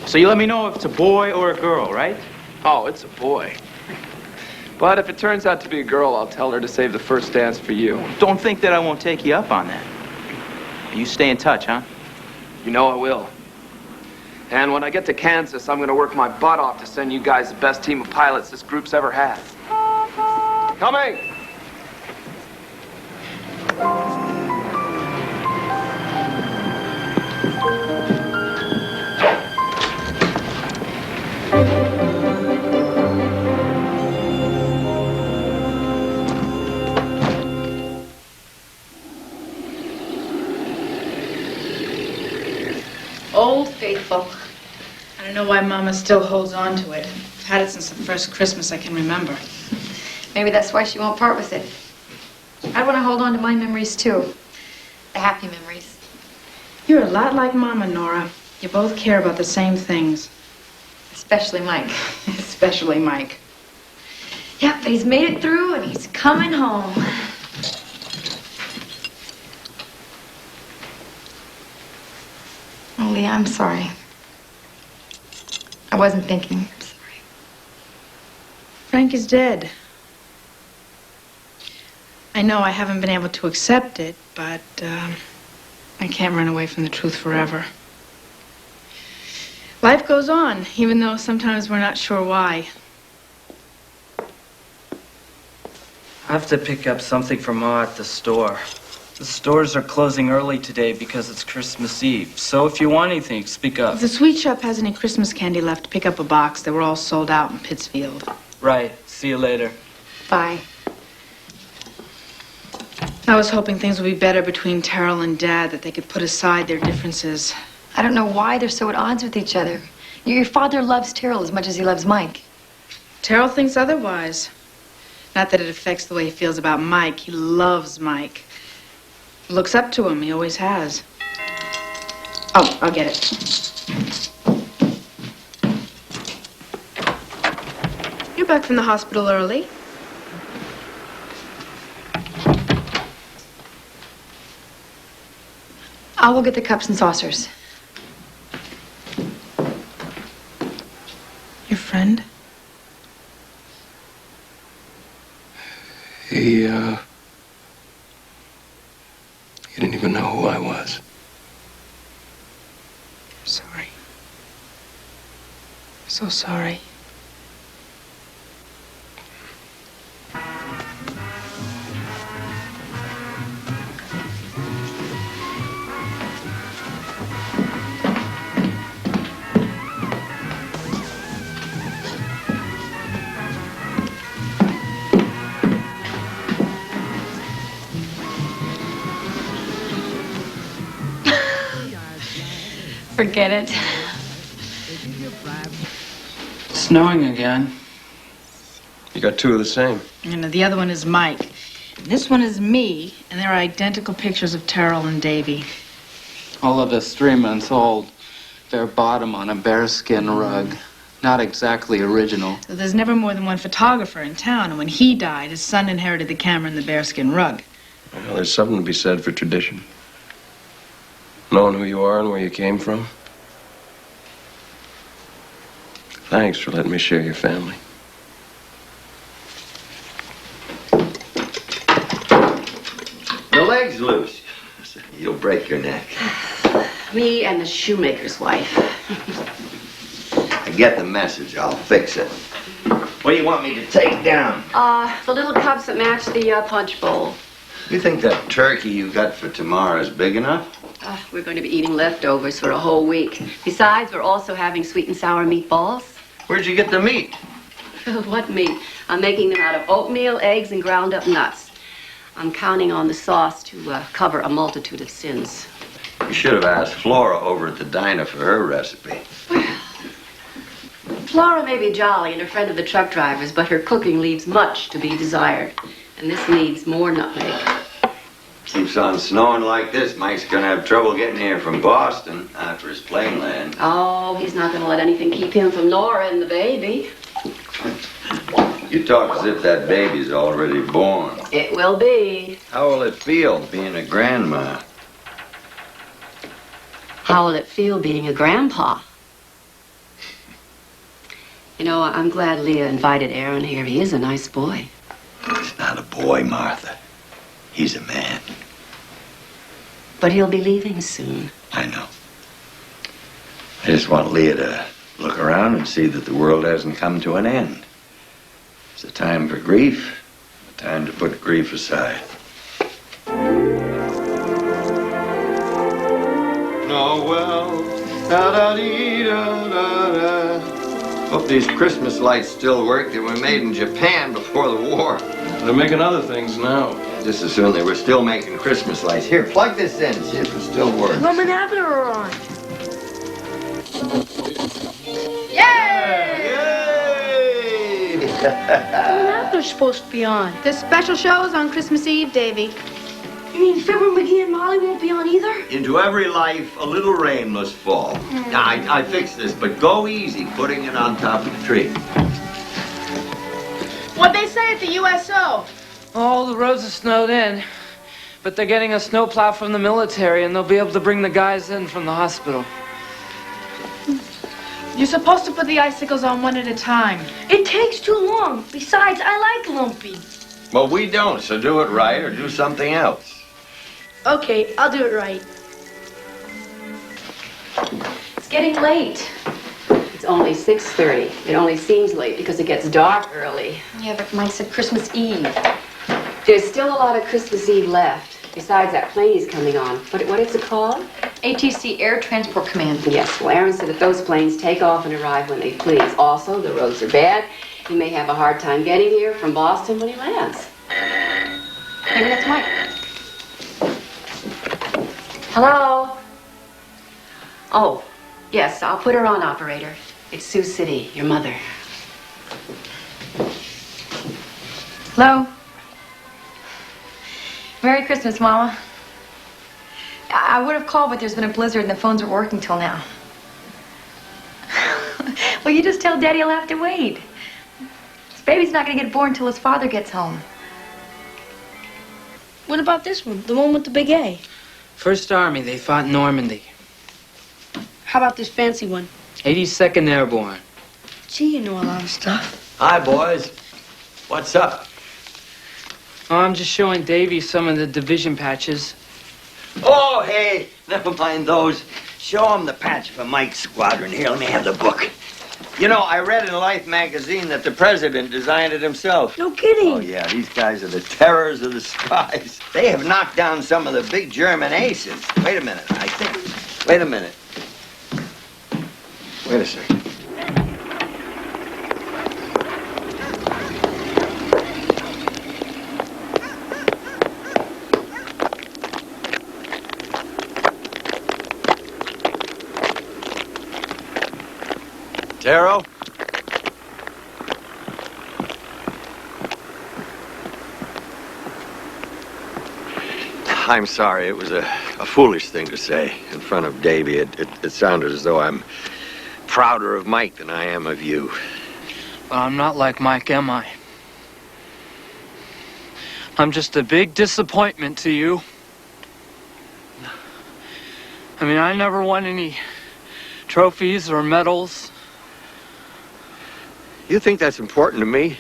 Speaker 3: So you let me know if it's a boy or a girl, right?
Speaker 13: Oh, it's a boy. But if it turns out to be a girl, I'll tell her to save the first dance for you.
Speaker 3: Don't think that I won't take you up on that. You stay in touch, huh?
Speaker 13: You know I will. And when I get to Kansas, I'm gonna work my butt off to send you guys the best team of pilots this group's ever had. Coming!
Speaker 14: Old Faithful. I don't know why Mama still holds on to it. I've had it since the first Christmas I can remember.
Speaker 7: Maybe that's why she won't part with it. I want to hold on to my memories, too. The happy memories.
Speaker 14: You're a lot like Mama, Nora. You both care about the same things.
Speaker 7: Especially Mike.
Speaker 14: Especially Mike.
Speaker 7: Yeah, but he's made it through and he's coming home. Oh, Lee, I'm sorry. I wasn't thinking. I'm sorry.
Speaker 14: Frank is dead. I know I haven't been able to accept it, but I can't run away from the truth forever. Life goes on, even though sometimes we're not sure why.
Speaker 13: I have to pick up something for Ma at the store. The stores are closing early today because it's Christmas Eve. So if you want anything, speak up.
Speaker 14: If the sweet shop has any Christmas candy left, pick up a box. They were all sold out in Pittsfield.
Speaker 13: Right. See you later.
Speaker 7: Bye.
Speaker 14: I was hoping things would be better between Terrell and Dad, that they could put aside their differences.
Speaker 7: I don't know why they're so at odds with each other. Your father loves Terrell as much as he loves Mike.
Speaker 14: Terrell thinks otherwise. Not that it affects the way he feels about Mike. He loves Mike. Looks up to him. He always has. Oh, I'll get it. You're back from the hospital early.
Speaker 7: I will get the cups and saucers.
Speaker 14: Your friend?
Speaker 10: He didn't even know who I was.
Speaker 14: Sorry. So sorry.
Speaker 7: Forget it.
Speaker 13: Snowing again.
Speaker 10: You got two of the same.
Speaker 14: And the other one is Mike. And this one is me, and they're identical pictures of Terrell and Davy.
Speaker 13: All of us 3 months old. Bare bottom on a bearskin rug. Not exactly original.
Speaker 14: So there's never more than one photographer in town, and when he died, his son inherited the camera and the bearskin rug.
Speaker 10: Well, there's something to be said for tradition. Knowing who you are and where you came from. Thanks for letting me share your family.
Speaker 6: The leg's loose. You'll break your neck.
Speaker 4: Me and the shoemaker's wife.
Speaker 6: I get the message. I'll fix it. What do you want me to take down?
Speaker 4: The little cups that match the punch bowl.
Speaker 6: You think that turkey you got for tomorrow is big enough?
Speaker 4: We're going to be eating leftovers for a whole week. Besides, we're also having sweet and sour meatballs.
Speaker 6: Where'd you get the meat?
Speaker 4: What meat? I'm making them out of oatmeal, eggs, and ground up nuts. I'm counting on the sauce to cover a multitude of sins.
Speaker 6: You should have asked Flora over at the diner for her recipe.
Speaker 4: Flora may be jolly and a friend of the truck drivers, but her cooking leaves much to be desired. And this needs more nutmeg.
Speaker 6: Keeps on snowing like this, Mike's gonna have trouble getting here from Boston after his plane land.
Speaker 4: Oh, he's not going to let anything keep him from Nora and the baby.
Speaker 6: You talk as if that baby's already born.
Speaker 4: It will be.
Speaker 6: How will it feel being a grandma?
Speaker 4: How will it feel being a grandpa? You know, I'm glad Leah invited Aaron here. He is a nice boy.
Speaker 6: He's not a boy, Martha. He's a man.
Speaker 4: But he'll be leaving soon.
Speaker 6: I know. I just want Leah to look around and see that the world hasn't come to an end. It's a time for grief, a time to put grief aside. Oh, well, da-da-dee-da-da-da. Hope these Christmas lights still work. They were made in Japan before the war.
Speaker 12: They're making other things now.
Speaker 6: Just as soon they were still making Christmas lights. Here, plug this in, see if it still works.
Speaker 1: Mom and Abner are on.
Speaker 14: Yay!
Speaker 1: Mom and Abner's supposed to be on.
Speaker 14: The special show is on Christmas Eve, Davy.
Speaker 1: You mean Fibber McGee and Molly won't be on either?
Speaker 6: Into every life, a little rain must fall. Now, I fixed this, but go easy putting it on top of the tree.
Speaker 14: What'd they say at the USO?
Speaker 13: Oh, the roads are snowed in. But they're getting a snowplow from the military, and they'll be able to bring the guys in from the hospital.
Speaker 14: You're supposed to put the icicles on one at a time.
Speaker 1: It takes too long. Besides, I like Lumpy.
Speaker 6: Well, we don't, so do it right or do something else.
Speaker 1: Okay, I'll do it right.
Speaker 7: It's getting late.
Speaker 4: It's only 6:30. It only seems late because it gets dark early.
Speaker 7: Yeah, but Mike said Christmas Eve.
Speaker 4: There's still a lot of Christmas Eve left. Besides, that plane is coming on. What is it called?
Speaker 7: ATC Air Transport Command.
Speaker 4: Yes, well, Aaron said that those planes take off and arrive when they please. Also, the roads are bad. He may have a hard time getting here from Boston when he lands.
Speaker 7: Maybe that's Mike.
Speaker 4: Hello? Oh, yes, I'll put her on, operator. It's Sioux City, your mother.
Speaker 7: Hello? Merry Christmas, Mama. I would have called, but there's been a blizzard and the phones aren't working till now. Well, you just tell Daddy he'll have to wait. This baby's not gonna get born till his father gets home.
Speaker 1: What about this one? The one with the big A?
Speaker 13: First Army, they fought in Normandy.
Speaker 1: How about this fancy one?
Speaker 13: 82nd Airborne.
Speaker 1: Gee, you know a lot of stuff.
Speaker 6: Hi, boys. What's up?
Speaker 13: Oh, I'm just showing Davy some of the division patches.
Speaker 6: Oh, hey, never mind those. Show him the patch for Mike's squadron. Here, let me have the book. You know, I read in Life magazine that the president designed it himself.
Speaker 1: No kidding.
Speaker 6: Oh, yeah, these guys are the terrors of the skies. They have knocked down some of the big German aces. Wait a minute, I think. Wait a minute. Wait a second. Taro? I'm sorry. It was a foolish thing to say in front of Davy. It sounded as though I'm prouder of Mike than I am of you.
Speaker 13: Well, I'm not like Mike, am I? I'm just a big disappointment to you. I mean, I never won any trophies or medals.
Speaker 6: You think that's important to me?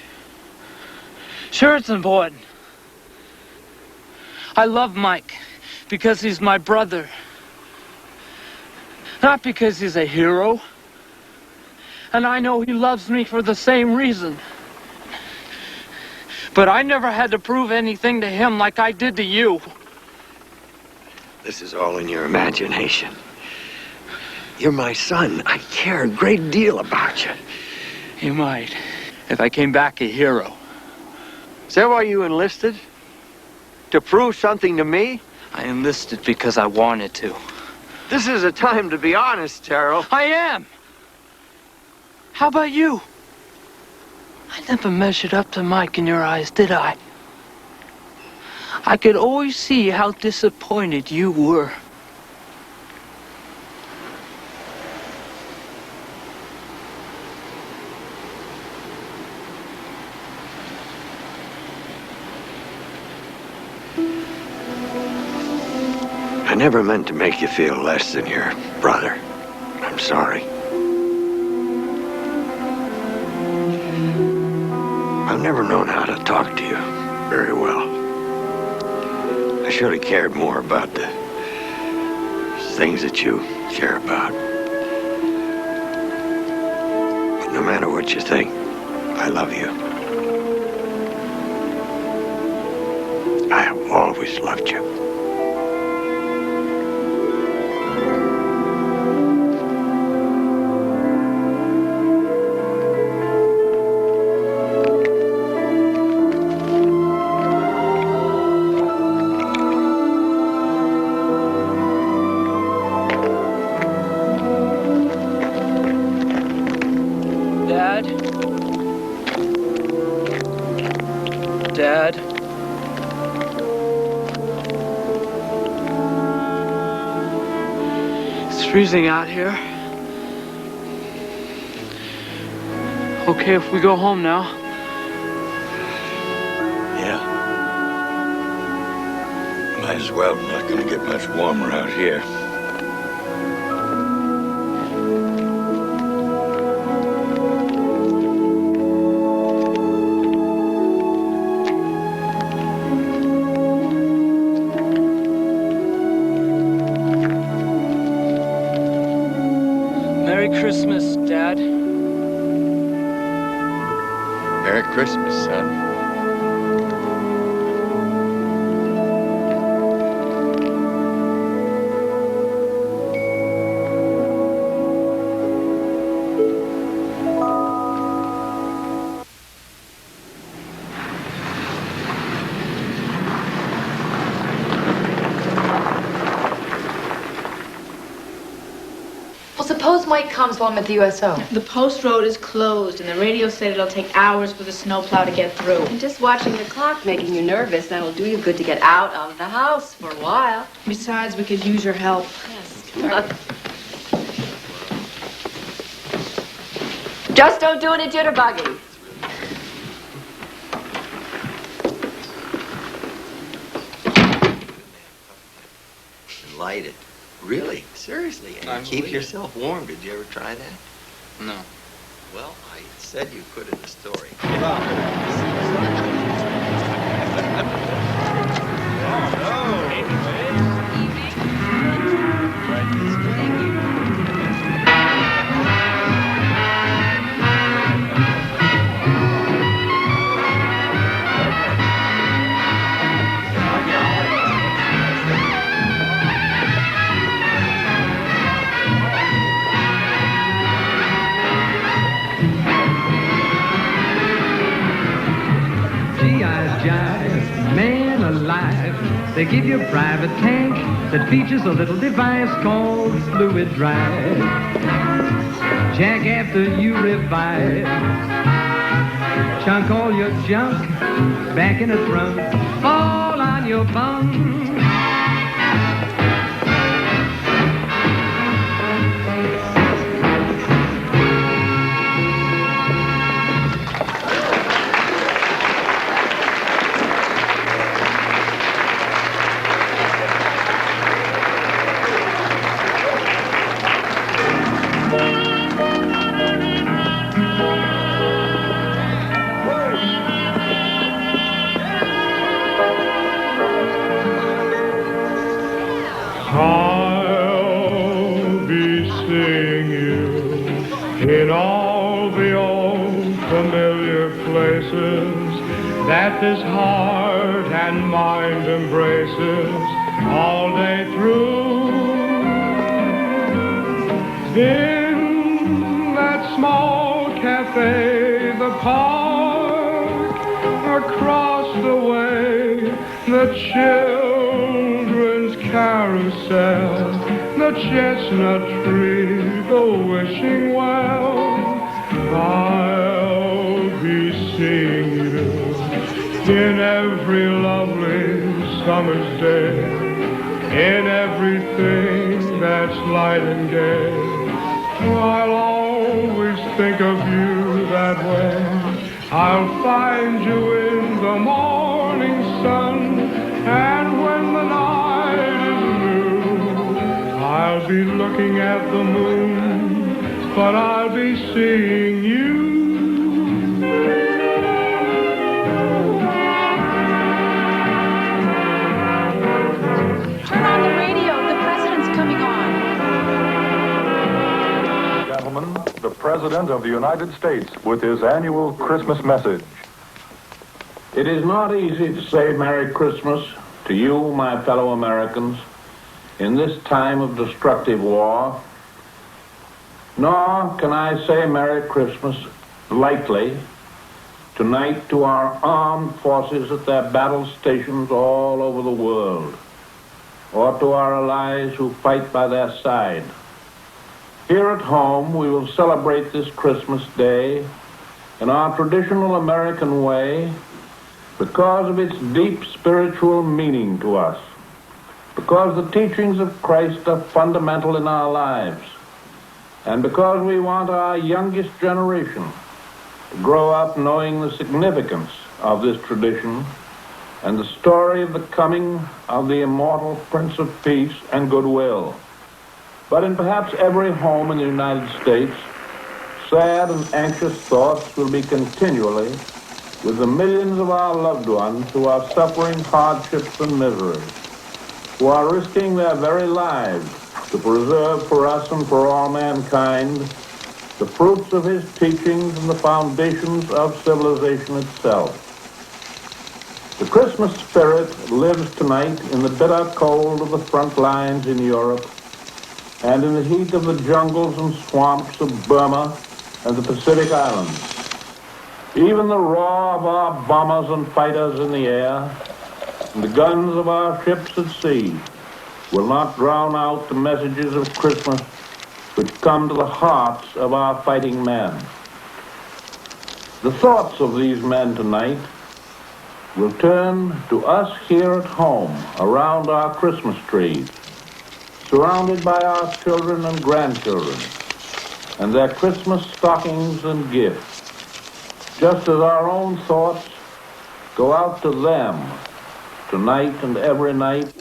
Speaker 13: Sure, it's important. I love Mike because he's my brother. Not because he's a hero. And I know he loves me for the same reason. But I never had to prove anything to him like I did to you.
Speaker 6: This is all in your imagination. You're my son. I care a great deal about you.
Speaker 13: You might, if I came back a hero.
Speaker 6: Is that why you enlisted? To prove something to me?
Speaker 13: I enlisted because I wanted to.
Speaker 6: This is a time to be honest, Taro.
Speaker 13: I am. How about you? I never measured up to Mike in your eyes, did I? I could always see how disappointed you were.
Speaker 6: I never meant to make you feel less than your brother. I'm sorry.
Speaker 16: I've never known how to talk to you very well. I should have cared more about the things that you care about. But no matter what you think, I love you. I have always loved you.
Speaker 13: Dad? It's freezing out here. Okay if we go home now?
Speaker 16: Yeah. Might as well. Not gonna get much warmer out here.
Speaker 13: Merry Christmas, Dad.
Speaker 10: Merry Christmas, son.
Speaker 7: Well, suppose Mike comes while I'm at the USO.
Speaker 14: The post road is closed, and the radio said it'll take hours for the snowplow to get through.
Speaker 4: And just watching the clock making you nervous, that'll do you good to get out of the house for a while.
Speaker 14: Besides, we could use your help.
Speaker 4: Yes, come on. Just don't do it in jitterbuggy.
Speaker 6: Light it. Really? Seriously? And keep yourself warm. Did you ever try that?
Speaker 9: No.
Speaker 6: Well, I said you could in the story.
Speaker 20: Man alive, they give you a private tank that features a little device called fluid drive. Jack after you revive, chunk all your junk back in the trunk, fall on your bum.
Speaker 17: I'll be seeing you in all the old familiar places that this heart and mind embraces all day through. In that small cafe, the park, across the way, the children's carousel, the chestnut tree, the wishing well. I'll be seeing you in every lovely summer's day, in everything that's light and gay. I'll always think of you that way. I'll find you in the morning sun, and when the night is new, I'll be looking at the moon, but I'll be seeing you.
Speaker 21: President of the United States with his annual Christmas message.
Speaker 22: It is not easy to say Merry Christmas to you, my fellow Americans, in this time of destructive war. Nor can I say Merry Christmas lightly tonight to our armed forces at their battle stations all over the world, or to our allies who fight by their side. Here at home, we will celebrate this Christmas Day in our traditional American way because of its deep spiritual meaning to us, because the teachings of Christ are fundamental in our lives, and because we want our youngest generation to grow up knowing the significance of this tradition and the story of the coming of the immortal Prince of Peace and Goodwill. But in perhaps every home in the United States, sad and anxious thoughts will be continually with the millions of our loved ones who are suffering hardships and miseries, who are risking their very lives to preserve for us and for all mankind the fruits of his teachings and the foundations of civilization itself. The Christmas spirit lives tonight in the bitter cold of the front lines in Europe and in the heat of the jungles and swamps of Burma and the Pacific Islands. Even the roar of our bombers and fighters in the air and the guns of our ships at sea will not drown out the messages of Christmas which come to the hearts of our fighting men. The thoughts of these men tonight will turn to us here at home around our Christmas trees, surrounded by our children and grandchildren and their Christmas stockings and gifts, just as our own thoughts go out to them tonight and every night.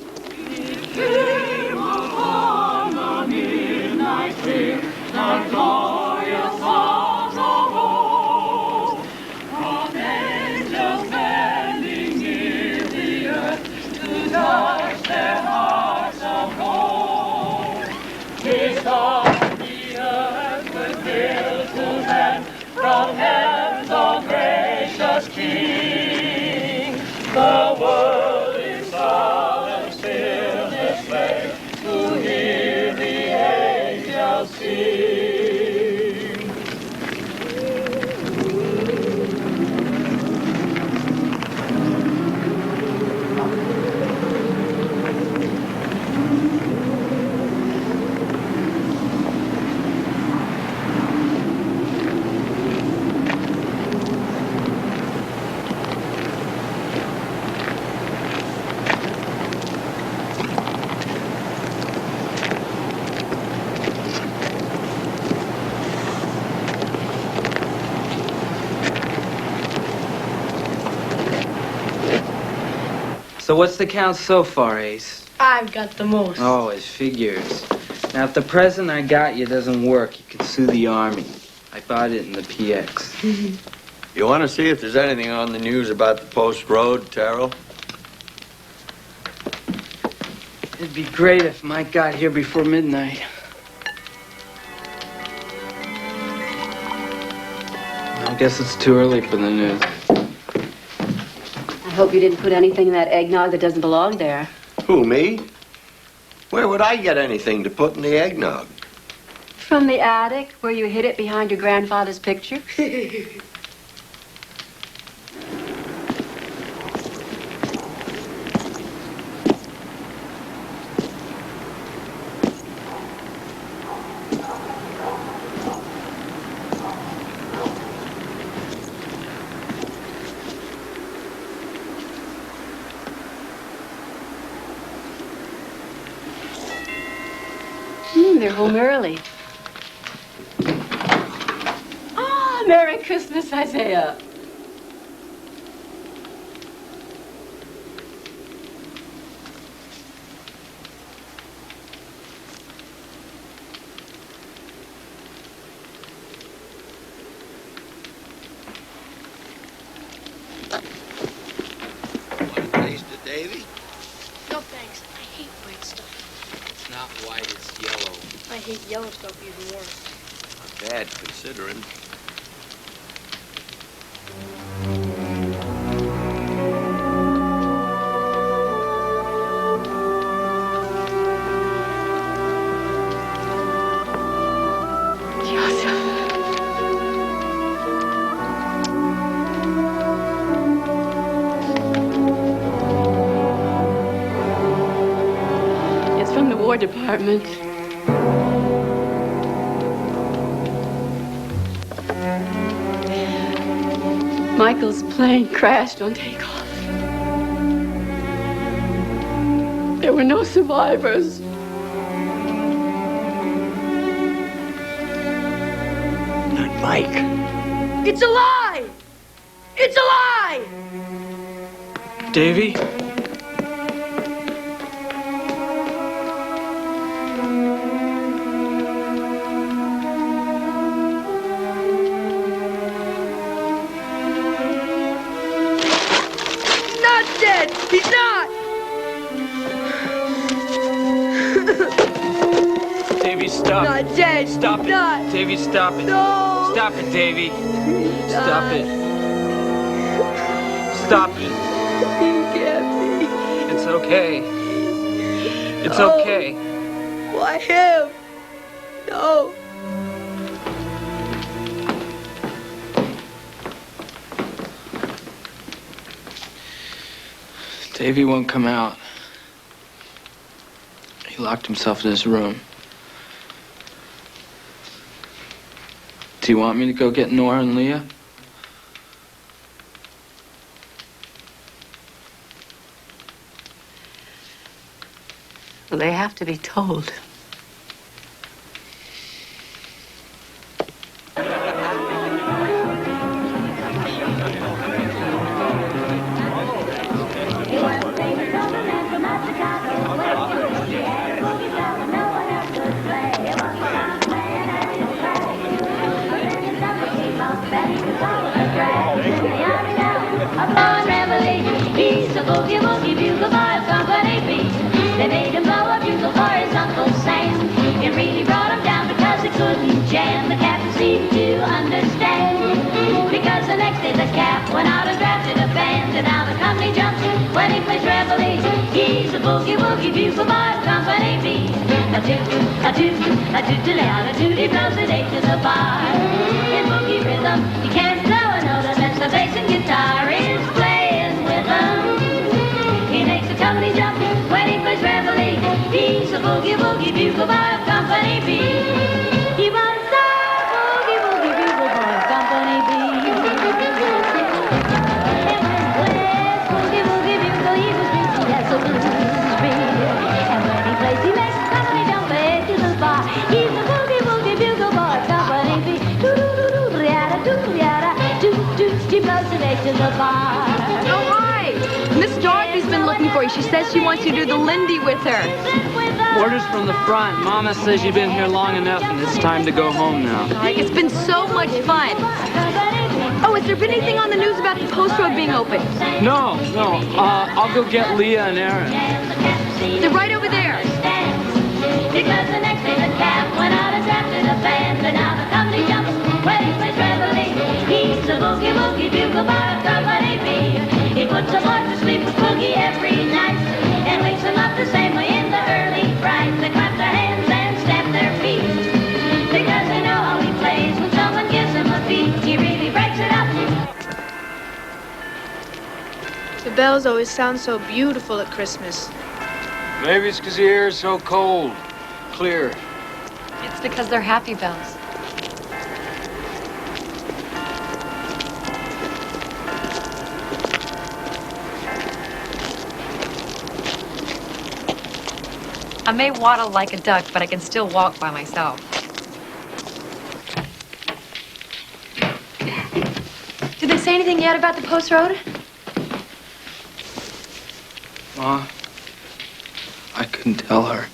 Speaker 17: From heaven, oh gracious King, the world in solemn stillness lay to hear the angels sing.
Speaker 23: So what's the count so far, Ace?
Speaker 1: I've got the most.
Speaker 23: Oh, it figures. Now, if the present I got you doesn't work, you can sue the Army. I bought it in the PX.
Speaker 6: You want to see if there's anything on the news about the Post Road, Terrell?
Speaker 23: It'd be great if Mike got here before midnight. I guess it's too early for the news.
Speaker 4: I hope you didn't put anything in that eggnog that doesn't belong there.
Speaker 6: Who, me? Where would I get anything to put in the eggnog?
Speaker 4: From the attic, where you hid it behind your grandfather's picture. They're home early. Ah, Merry Christmas, Isaiah.
Speaker 6: Want a taste of Davy?
Speaker 1: No thanks. I hate white stuff.
Speaker 23: It's not white, it's yellow.
Speaker 1: I hate yellow stuff even worse.
Speaker 16: bad considering.
Speaker 4: It's from the War Department. Michael's plane crashed on takeoff. There were no survivors.
Speaker 16: Not Mike.
Speaker 1: It's a lie! It's a lie!
Speaker 13: Davy?
Speaker 1: Dead! He's not!
Speaker 13: Davy, stop.
Speaker 1: Not dead.
Speaker 13: Stop it.
Speaker 1: Not.
Speaker 13: Davy, stop it.
Speaker 1: No.
Speaker 13: Stop it, Davy. Stop it. Stop it.
Speaker 1: You can't be.
Speaker 13: It's okay. It's
Speaker 1: No.
Speaker 13: okay.
Speaker 1: Why him? No.
Speaker 13: Davy won't come out. He locked himself in his room. Do you want me to go get Nora and Leah?
Speaker 4: Well, they have to be told.
Speaker 8: He's a boogie bugle boy of Company B. They made him blow a bugle for his Uncle Sam. It really brought him down because he couldn't jam. The captain seemed to understand. Because the next day the cap went out and drafted a band. And now the company jumps when he plays reveille. He's a boogie bugle boy of Company B. A toot, a toot, a toot-a-lay, a toot, he blows it 8 to the bar. In boogie rhythm, he can't blow a note unless the bass and guitar is playing with him. He makes the company jump when he plays reveille. He's a boogie bugle boy of Company B. He was the boogie bugle boy of Company B. And when West boogie bugle, he was busy as a blues reed. And when he plays, he makes the company jump 8 to the bar. He's a boogie bugle boy of Company B. Do-do-do-do-yada, do-yada, do-do, he blows it 8 to the bar.
Speaker 5: Oh, hi! Miss Dorothy's been looking for you. She says she wants you to do the Lindy with her.
Speaker 13: Orders from the front. Mama says you've been here long enough and it's time to go home now.
Speaker 5: It's been so much fun. Oh, has there been anything on the news about the post road being open?
Speaker 13: No. I'll go get Leah and Aaron.
Speaker 5: They're right over there.
Speaker 8: Because the next day the cap went out and drafted a band. And now the company jumps when he plays reveille. He's a boogie bugle boy of Company B. He puts a boy to sleep with boogie every night and wakes him up the same way in the early fright. They clap their hands and stamp their feet because they know how he plays. When someone gives him a beat, he really breaks it up.
Speaker 19: The bells always sound so beautiful at Christmas.
Speaker 10: Maybe it's because the air is so cold, clear.
Speaker 7: It's because they're happy bells. I may waddle like a duck, but I can still walk by myself.
Speaker 5: Did they say anything yet about the post road?
Speaker 13: Ma, I couldn't tell her.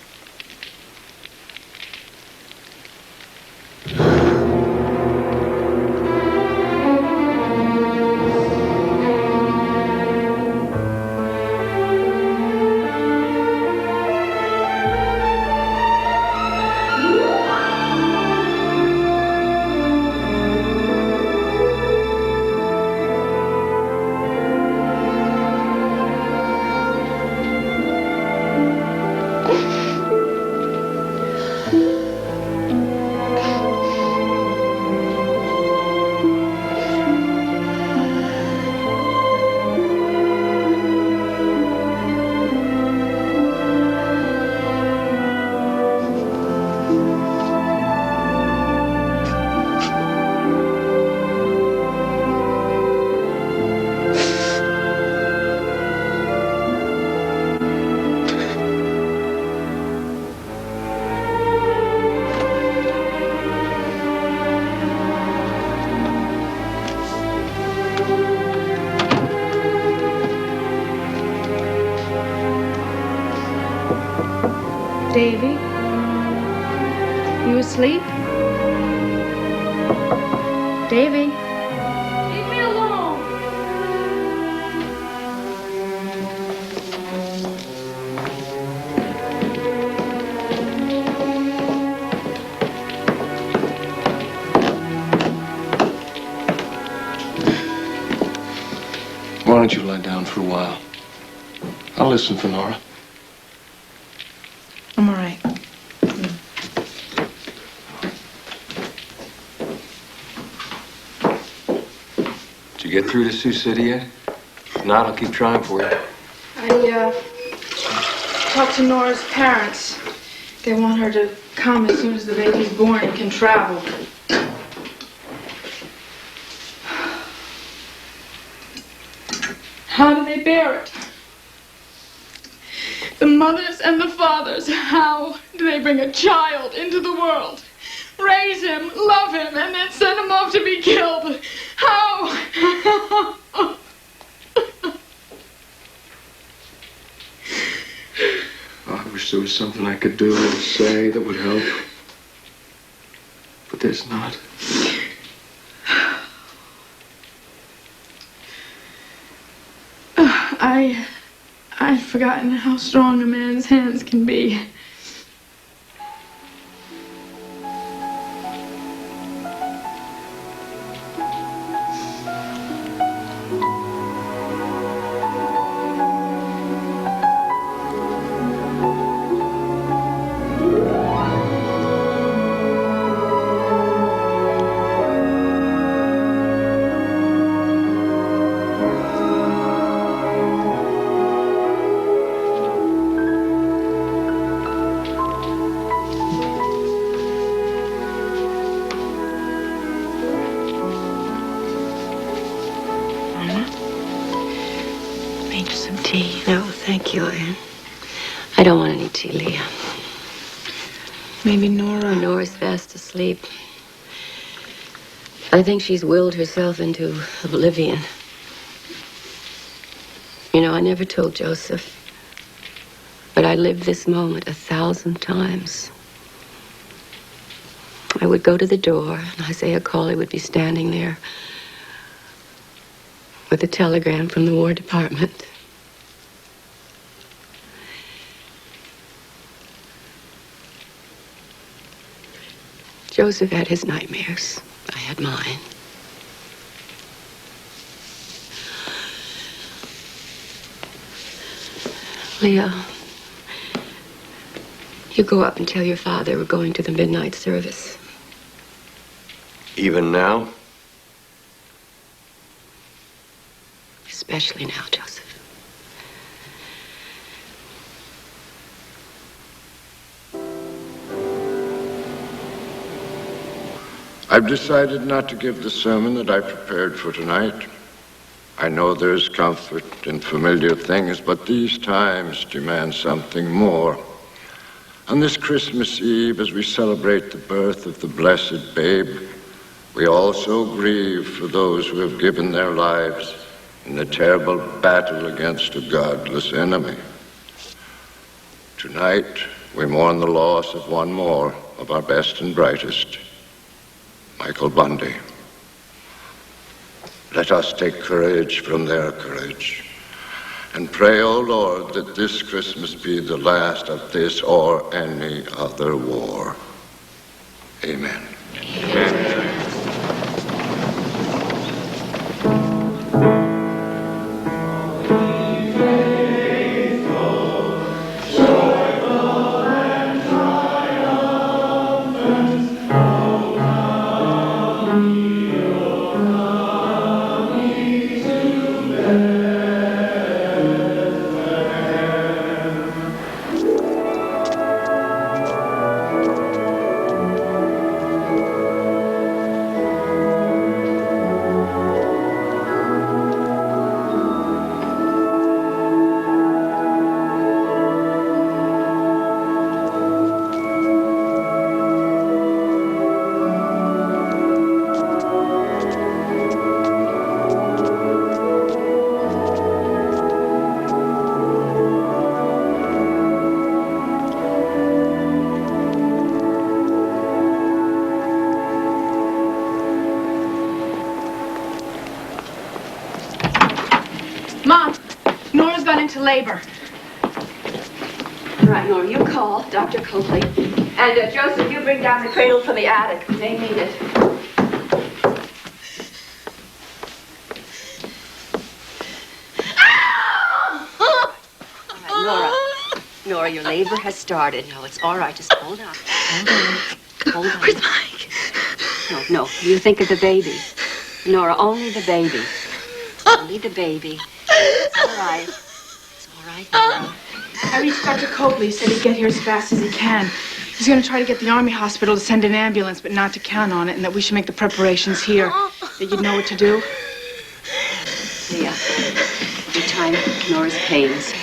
Speaker 19: Davy? You asleep? Davy? Leave me alone.
Speaker 10: Why don't you lie down for a while? I'll listen for Nora.
Speaker 19: I'm all right.
Speaker 10: Did you get through to Sioux City yet? If not, I'll keep trying for you.
Speaker 19: I talked to Nora's parents. They want her to come as soon as the baby's born and can travel. How do they bear it? The mothers and the fathers, how do they bring a child into the world? Raise him, love him, and then send him off to be killed? How?
Speaker 10: I wish there was something I could do or say that would help. But there's not.
Speaker 19: I've forgotten how strong a man's hands can be.
Speaker 4: Make some tea. No, thank you, Anne. I don't want any tea, Leah.
Speaker 19: Maybe Nora.
Speaker 4: Nora's fast asleep. I think she's willed herself into oblivion. You know, I never told Joseph, but I lived this moment 1,000 times. I would go to the door, and Isaiah Cawley would be standing there with a telegram from the War Department. Joseph had his nightmares. I had mine. Leah, you go up and tell your father we're going to the midnight service.
Speaker 10: Even now?
Speaker 4: Especially now, Joseph.
Speaker 2: I've decided not to give the sermon that I prepared for tonight. I know there's comfort in familiar things, but these times demand something more. On this Christmas Eve, as we celebrate the birth of the blessed babe, we also grieve for those who have given their lives in the terrible battle against a godless enemy. Tonight, we mourn the loss of one more of our best and brightest, Michael Bundy. Let us take courage from their courage and pray, O Lord, that this Christmas be the last of this or any other war. Amen. Amen.
Speaker 14: Mom, Nora's gone into labor.
Speaker 4: All right, Nora, you call Dr. Copley. And Joseph, you bring down the cradle from the attic. They need it. All right, Nora, your labor has started. No, it's all right. Just hold on. Hold on. Hold on. Where's Mike? No, you think of the baby. Nora, only the baby. Only the baby. It's all right. It's all right, Nora.
Speaker 14: I reached Dr. Copley. He said he'd get here as fast as he can. He's going to try to get the Army hospital to send an ambulance, but not to count on it, and that we should make the preparations here. That you'd know what to do.
Speaker 4: Leah, every time Nora's pains.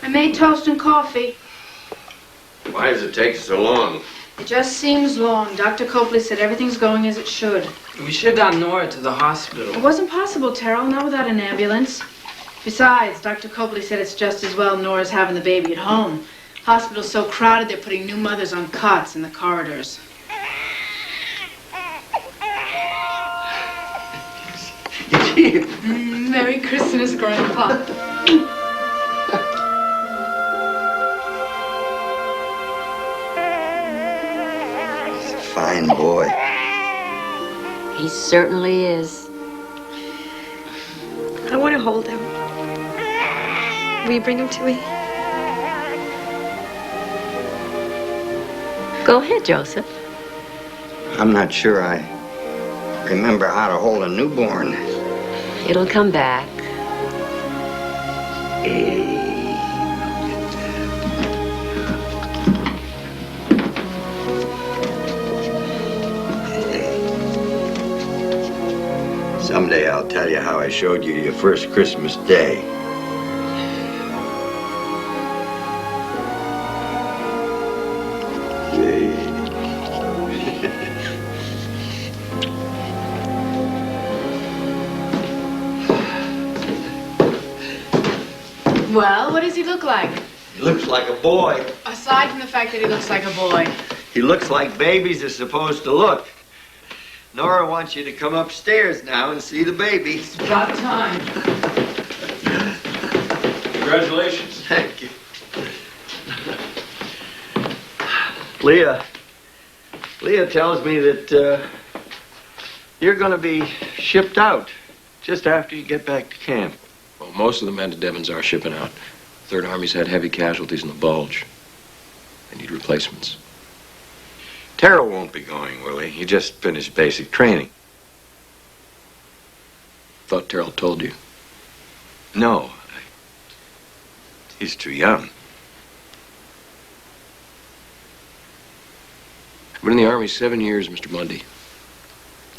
Speaker 14: I made toast and coffee.
Speaker 16: Why does it take so long?
Speaker 14: It just seems long. Dr. Copley said everything's going as it should.
Speaker 23: We should have got Nora to the hospital.
Speaker 14: It wasn't possible, Terrell, not without an ambulance. Besides, Dr. Copley said it's just as well Nora's having the baby at home. Hospital's so crowded they're putting new mothers on cots in the corridors. Merry Christmas, Grandpa.
Speaker 6: Fine boy.
Speaker 4: He certainly is.
Speaker 5: I want to hold him. Will you bring him to me?
Speaker 4: Go ahead, Joseph.
Speaker 6: I'm not sure I remember how to hold a newborn.
Speaker 4: It'll come back.
Speaker 6: Someday I'll tell you how I showed you your first Christmas Day.
Speaker 14: Well, what does he look like?
Speaker 6: He looks like a boy.
Speaker 14: Aside from the fact that he looks like a boy.
Speaker 6: He looks like babies are supposed to look. Nora wants you to come upstairs now and see the baby.
Speaker 14: It's about time.
Speaker 12: Congratulations.
Speaker 6: Thank you. Leah tells me that you're going to be shipped out just after you get back to camp.
Speaker 10: Well, most of the men to Devens are shipping out. Third Army's had heavy casualties in the Bulge. They need replacements.
Speaker 6: Terrell won't be going, will he? He just finished basic training.
Speaker 10: thought Terrell told you.
Speaker 16: No. He's too young.
Speaker 10: I've been in the Army 7 years, Mr. Bundy.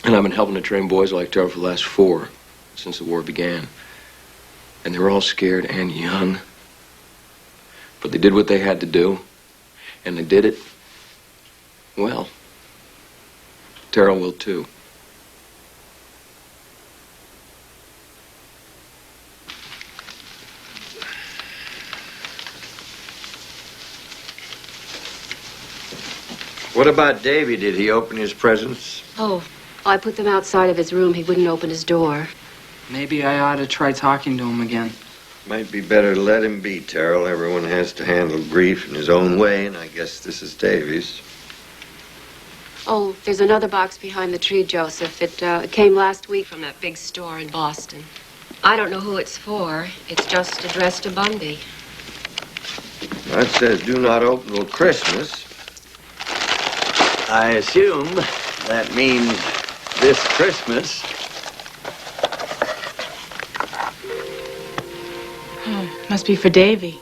Speaker 10: And I've been helping to train boys like Terrell for the last 4 since the war began. And they were all scared and young. But they did what they had to do. And they did it well. Terrell will too.
Speaker 6: What about Davy? Did he open his presents?
Speaker 4: Oh, I put them outside of his room. He wouldn't open his door.
Speaker 23: Maybe I ought to try talking to him again.
Speaker 6: Might be better to let him be, Terrell. Everyone has to handle grief in his own way, and I guess this is Davy's.
Speaker 4: Oh, there's another box behind the tree, Joseph. It came last week from that big store in Boston. I don't know who it's for. It's just addressed to Bundy.
Speaker 6: That says do not open till Christmas.
Speaker 16: I assume that means this Christmas.
Speaker 14: Oh, must be for Davy.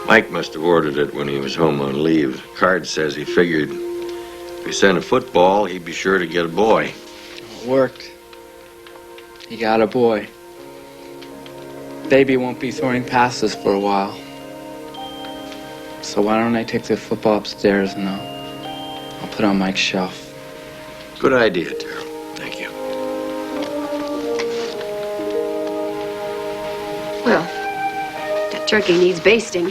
Speaker 6: Mike must have ordered it when he was home on leave. The card says he figured if he sent a football, he'd be sure to get a boy.
Speaker 23: It worked. He got a boy. Baby won't be throwing passes for a while. So why don't I take the football upstairs and I'll put it on Mike's shelf.
Speaker 6: Good idea, Terrell. Thank you.
Speaker 4: Well, that turkey needs basting.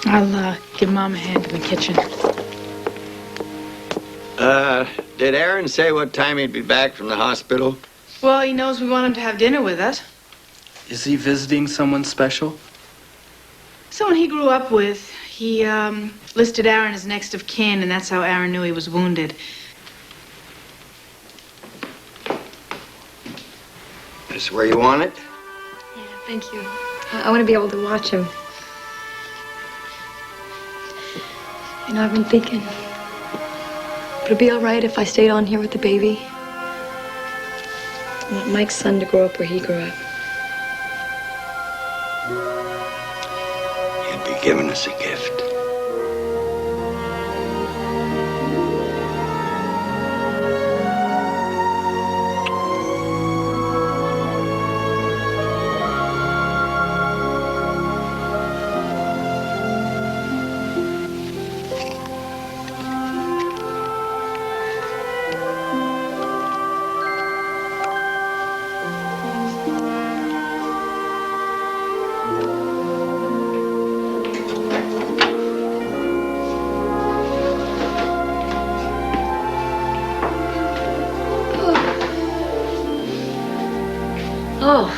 Speaker 14: I'll give Mom a hand in the kitchen.
Speaker 6: Did Aaron say what time he'd be back from the hospital?
Speaker 14: Well, he knows we want him to have dinner with us.
Speaker 23: Is he visiting someone special?
Speaker 14: Someone he grew up with. He listed Aaron as next of kin, and that's how Aaron knew he was wounded.
Speaker 6: This where you want it?
Speaker 7: Yeah, thank you. I want to be able to watch him. You know, I've been thinking, would it be all right if I stayed on here with the baby? I want Mike's son to grow up where he grew up.
Speaker 16: You'd be giving us a gift.
Speaker 4: Oh,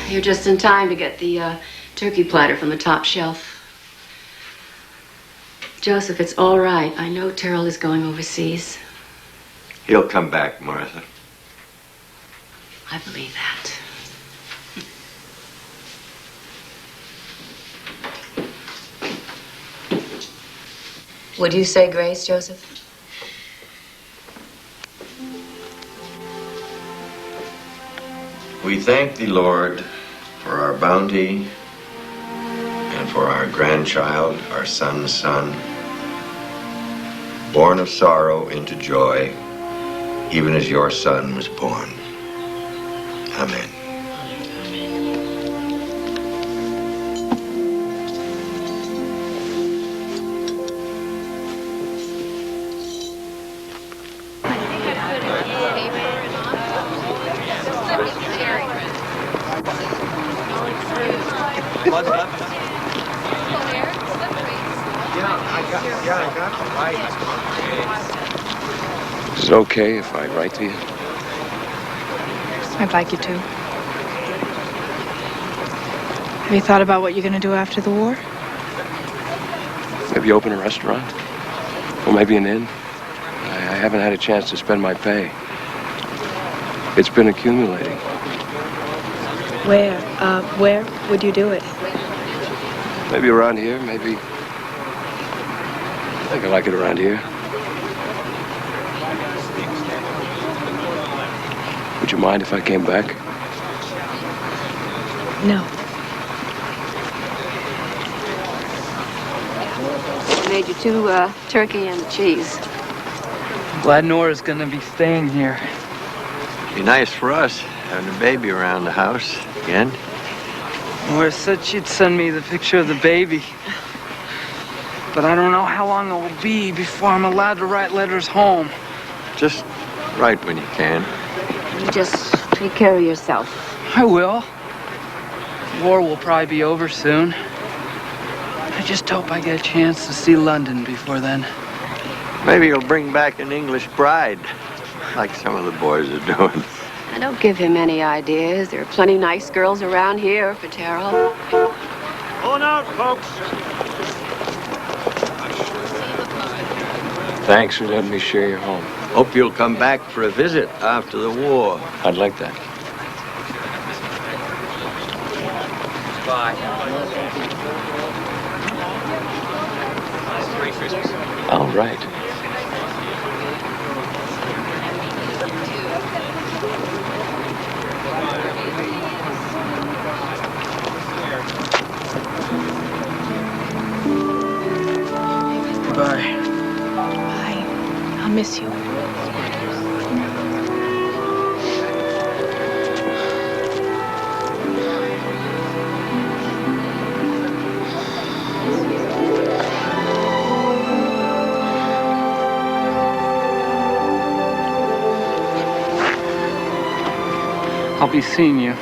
Speaker 4: you're just in time to get the turkey platter from the top shelf. Joseph, it's all right. I know Terrell is going overseas.
Speaker 6: He'll come back, Martha.
Speaker 4: I believe that. Would you say grace, Joseph?
Speaker 6: We thank thee, Lord, for our bounty and for our grandchild, our son's son, born of sorrow into joy, even as your son was born. Amen.
Speaker 10: Is it okay if I write to you?
Speaker 14: I'd like you to. Have you thought about what you're going to do after the war?
Speaker 10: Maybe open a restaurant? Or maybe an inn? I haven't had a chance to spend my pay. It's been accumulating.
Speaker 14: Where would you do it?
Speaker 10: Maybe around here, maybe... I think I like it around here. you mind if I came back?
Speaker 5: No.
Speaker 4: I made you two turkey and cheese.
Speaker 23: Glad Nora's gonna be staying here.
Speaker 16: Be nice for us, having a baby around the house again.
Speaker 23: Nora said she'd send me the picture of the baby. But I don't know how long it will be before I'm allowed to write letters home.
Speaker 16: Just write when you can.
Speaker 4: You just take care of yourself.
Speaker 23: I will. War will probably be over soon. I just hope I get a chance to see London before then.
Speaker 16: Maybe you'll bring back an English bride, like some of the boys are doing.
Speaker 4: I don't give him any ideas. There are plenty nice girls around here for Terrell.
Speaker 3: Pulling out, folks.
Speaker 10: Thanks for letting me share your home.
Speaker 16: Hope you'll come back for a visit after the war.
Speaker 10: I'd like that.
Speaker 23: Bye.
Speaker 3: Merry Christmas.
Speaker 10: All right.
Speaker 23: Goodbye.
Speaker 5: Bye. I'll miss you.
Speaker 23: I'll be seeing you.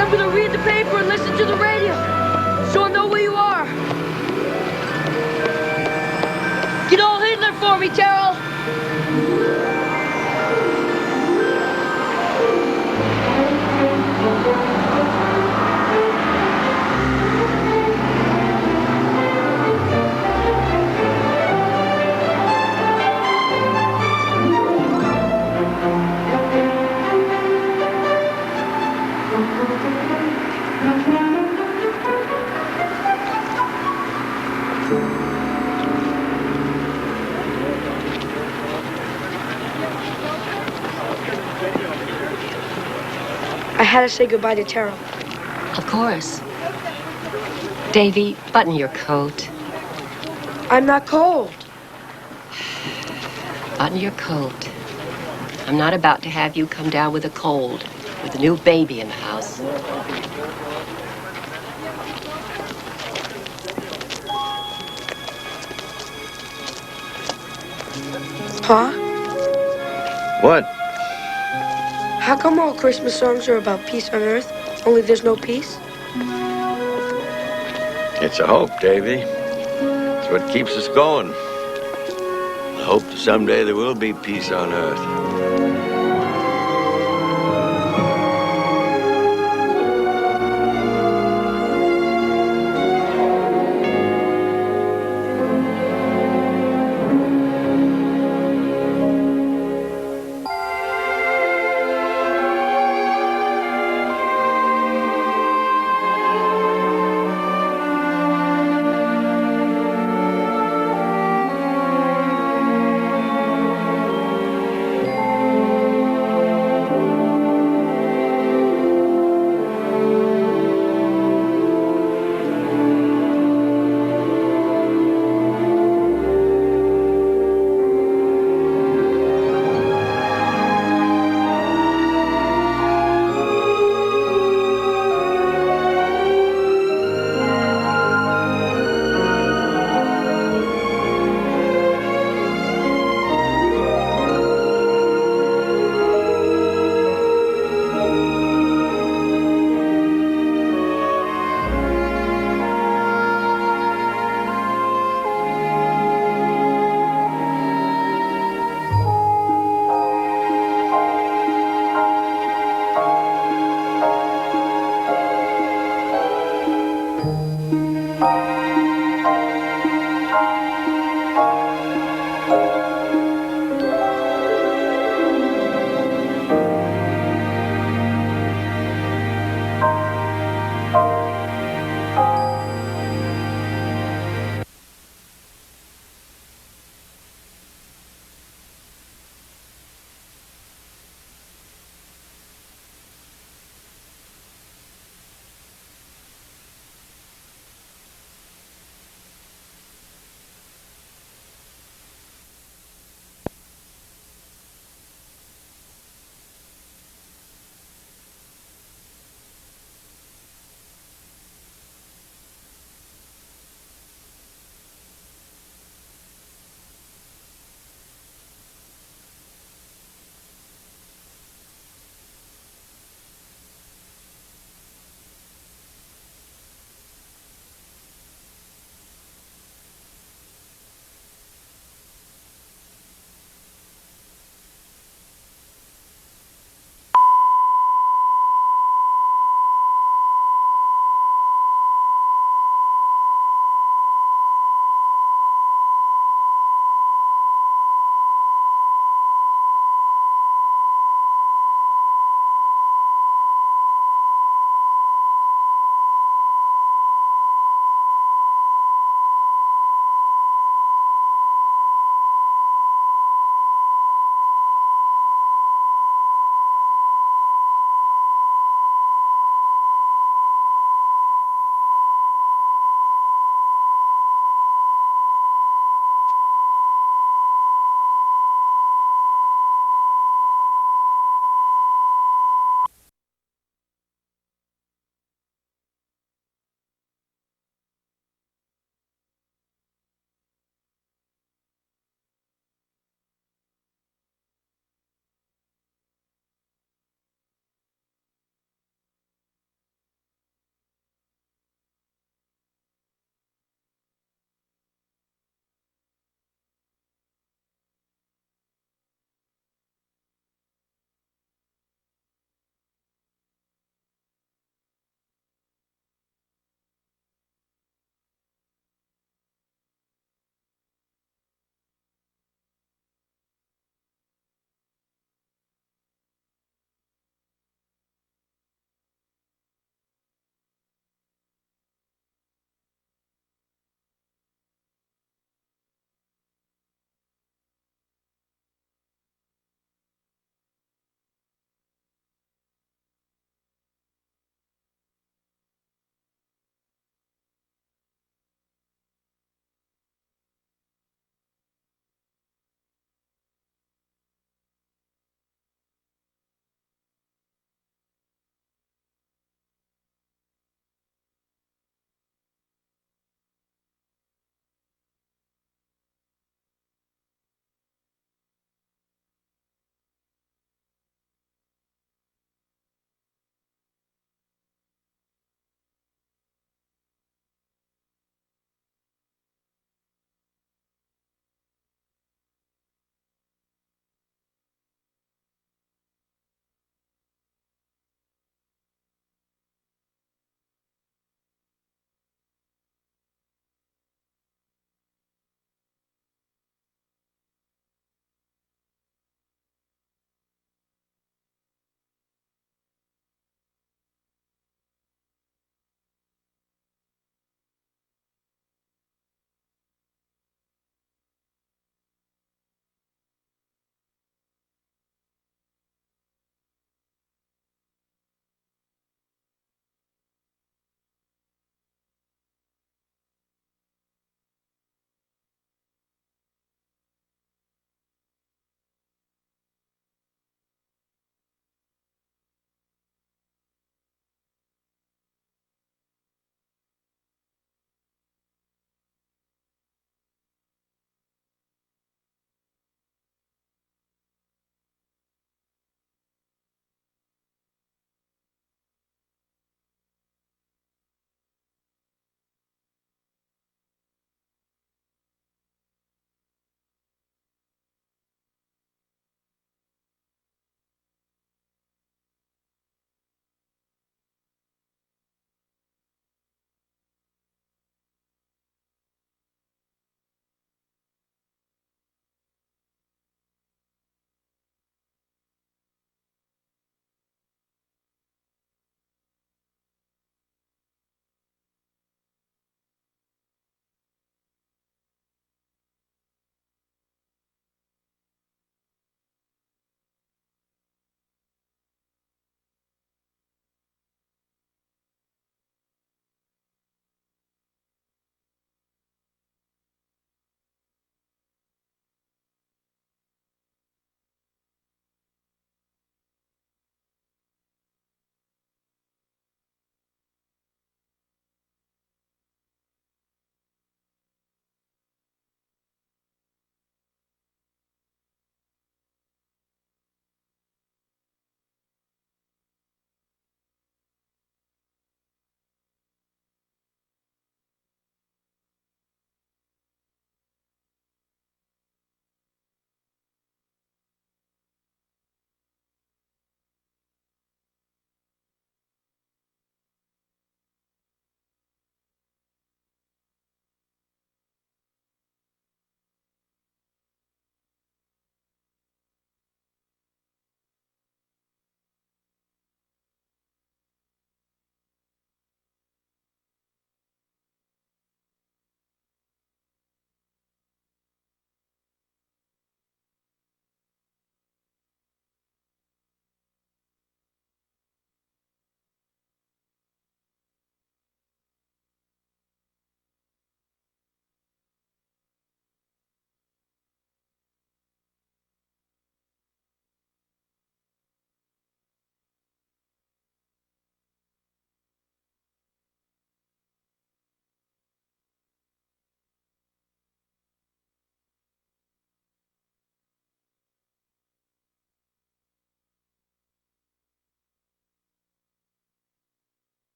Speaker 1: I'm gonna read the paper and listen to the radio, so I know where you are. Get all Hitler for me, Terrell. I had to say goodbye to Terrell.
Speaker 11: Of course. Davy, button your coat.
Speaker 1: I'm not cold.
Speaker 11: Button your coat. I'm not about to have you come down with a cold, with a new baby in the house.
Speaker 1: Pa?
Speaker 16: What?
Speaker 1: How come all Christmas songs are about peace on earth, only there's no peace?
Speaker 16: It's a hope, Davy. It's what keeps us going. The hope that someday there will be peace on earth.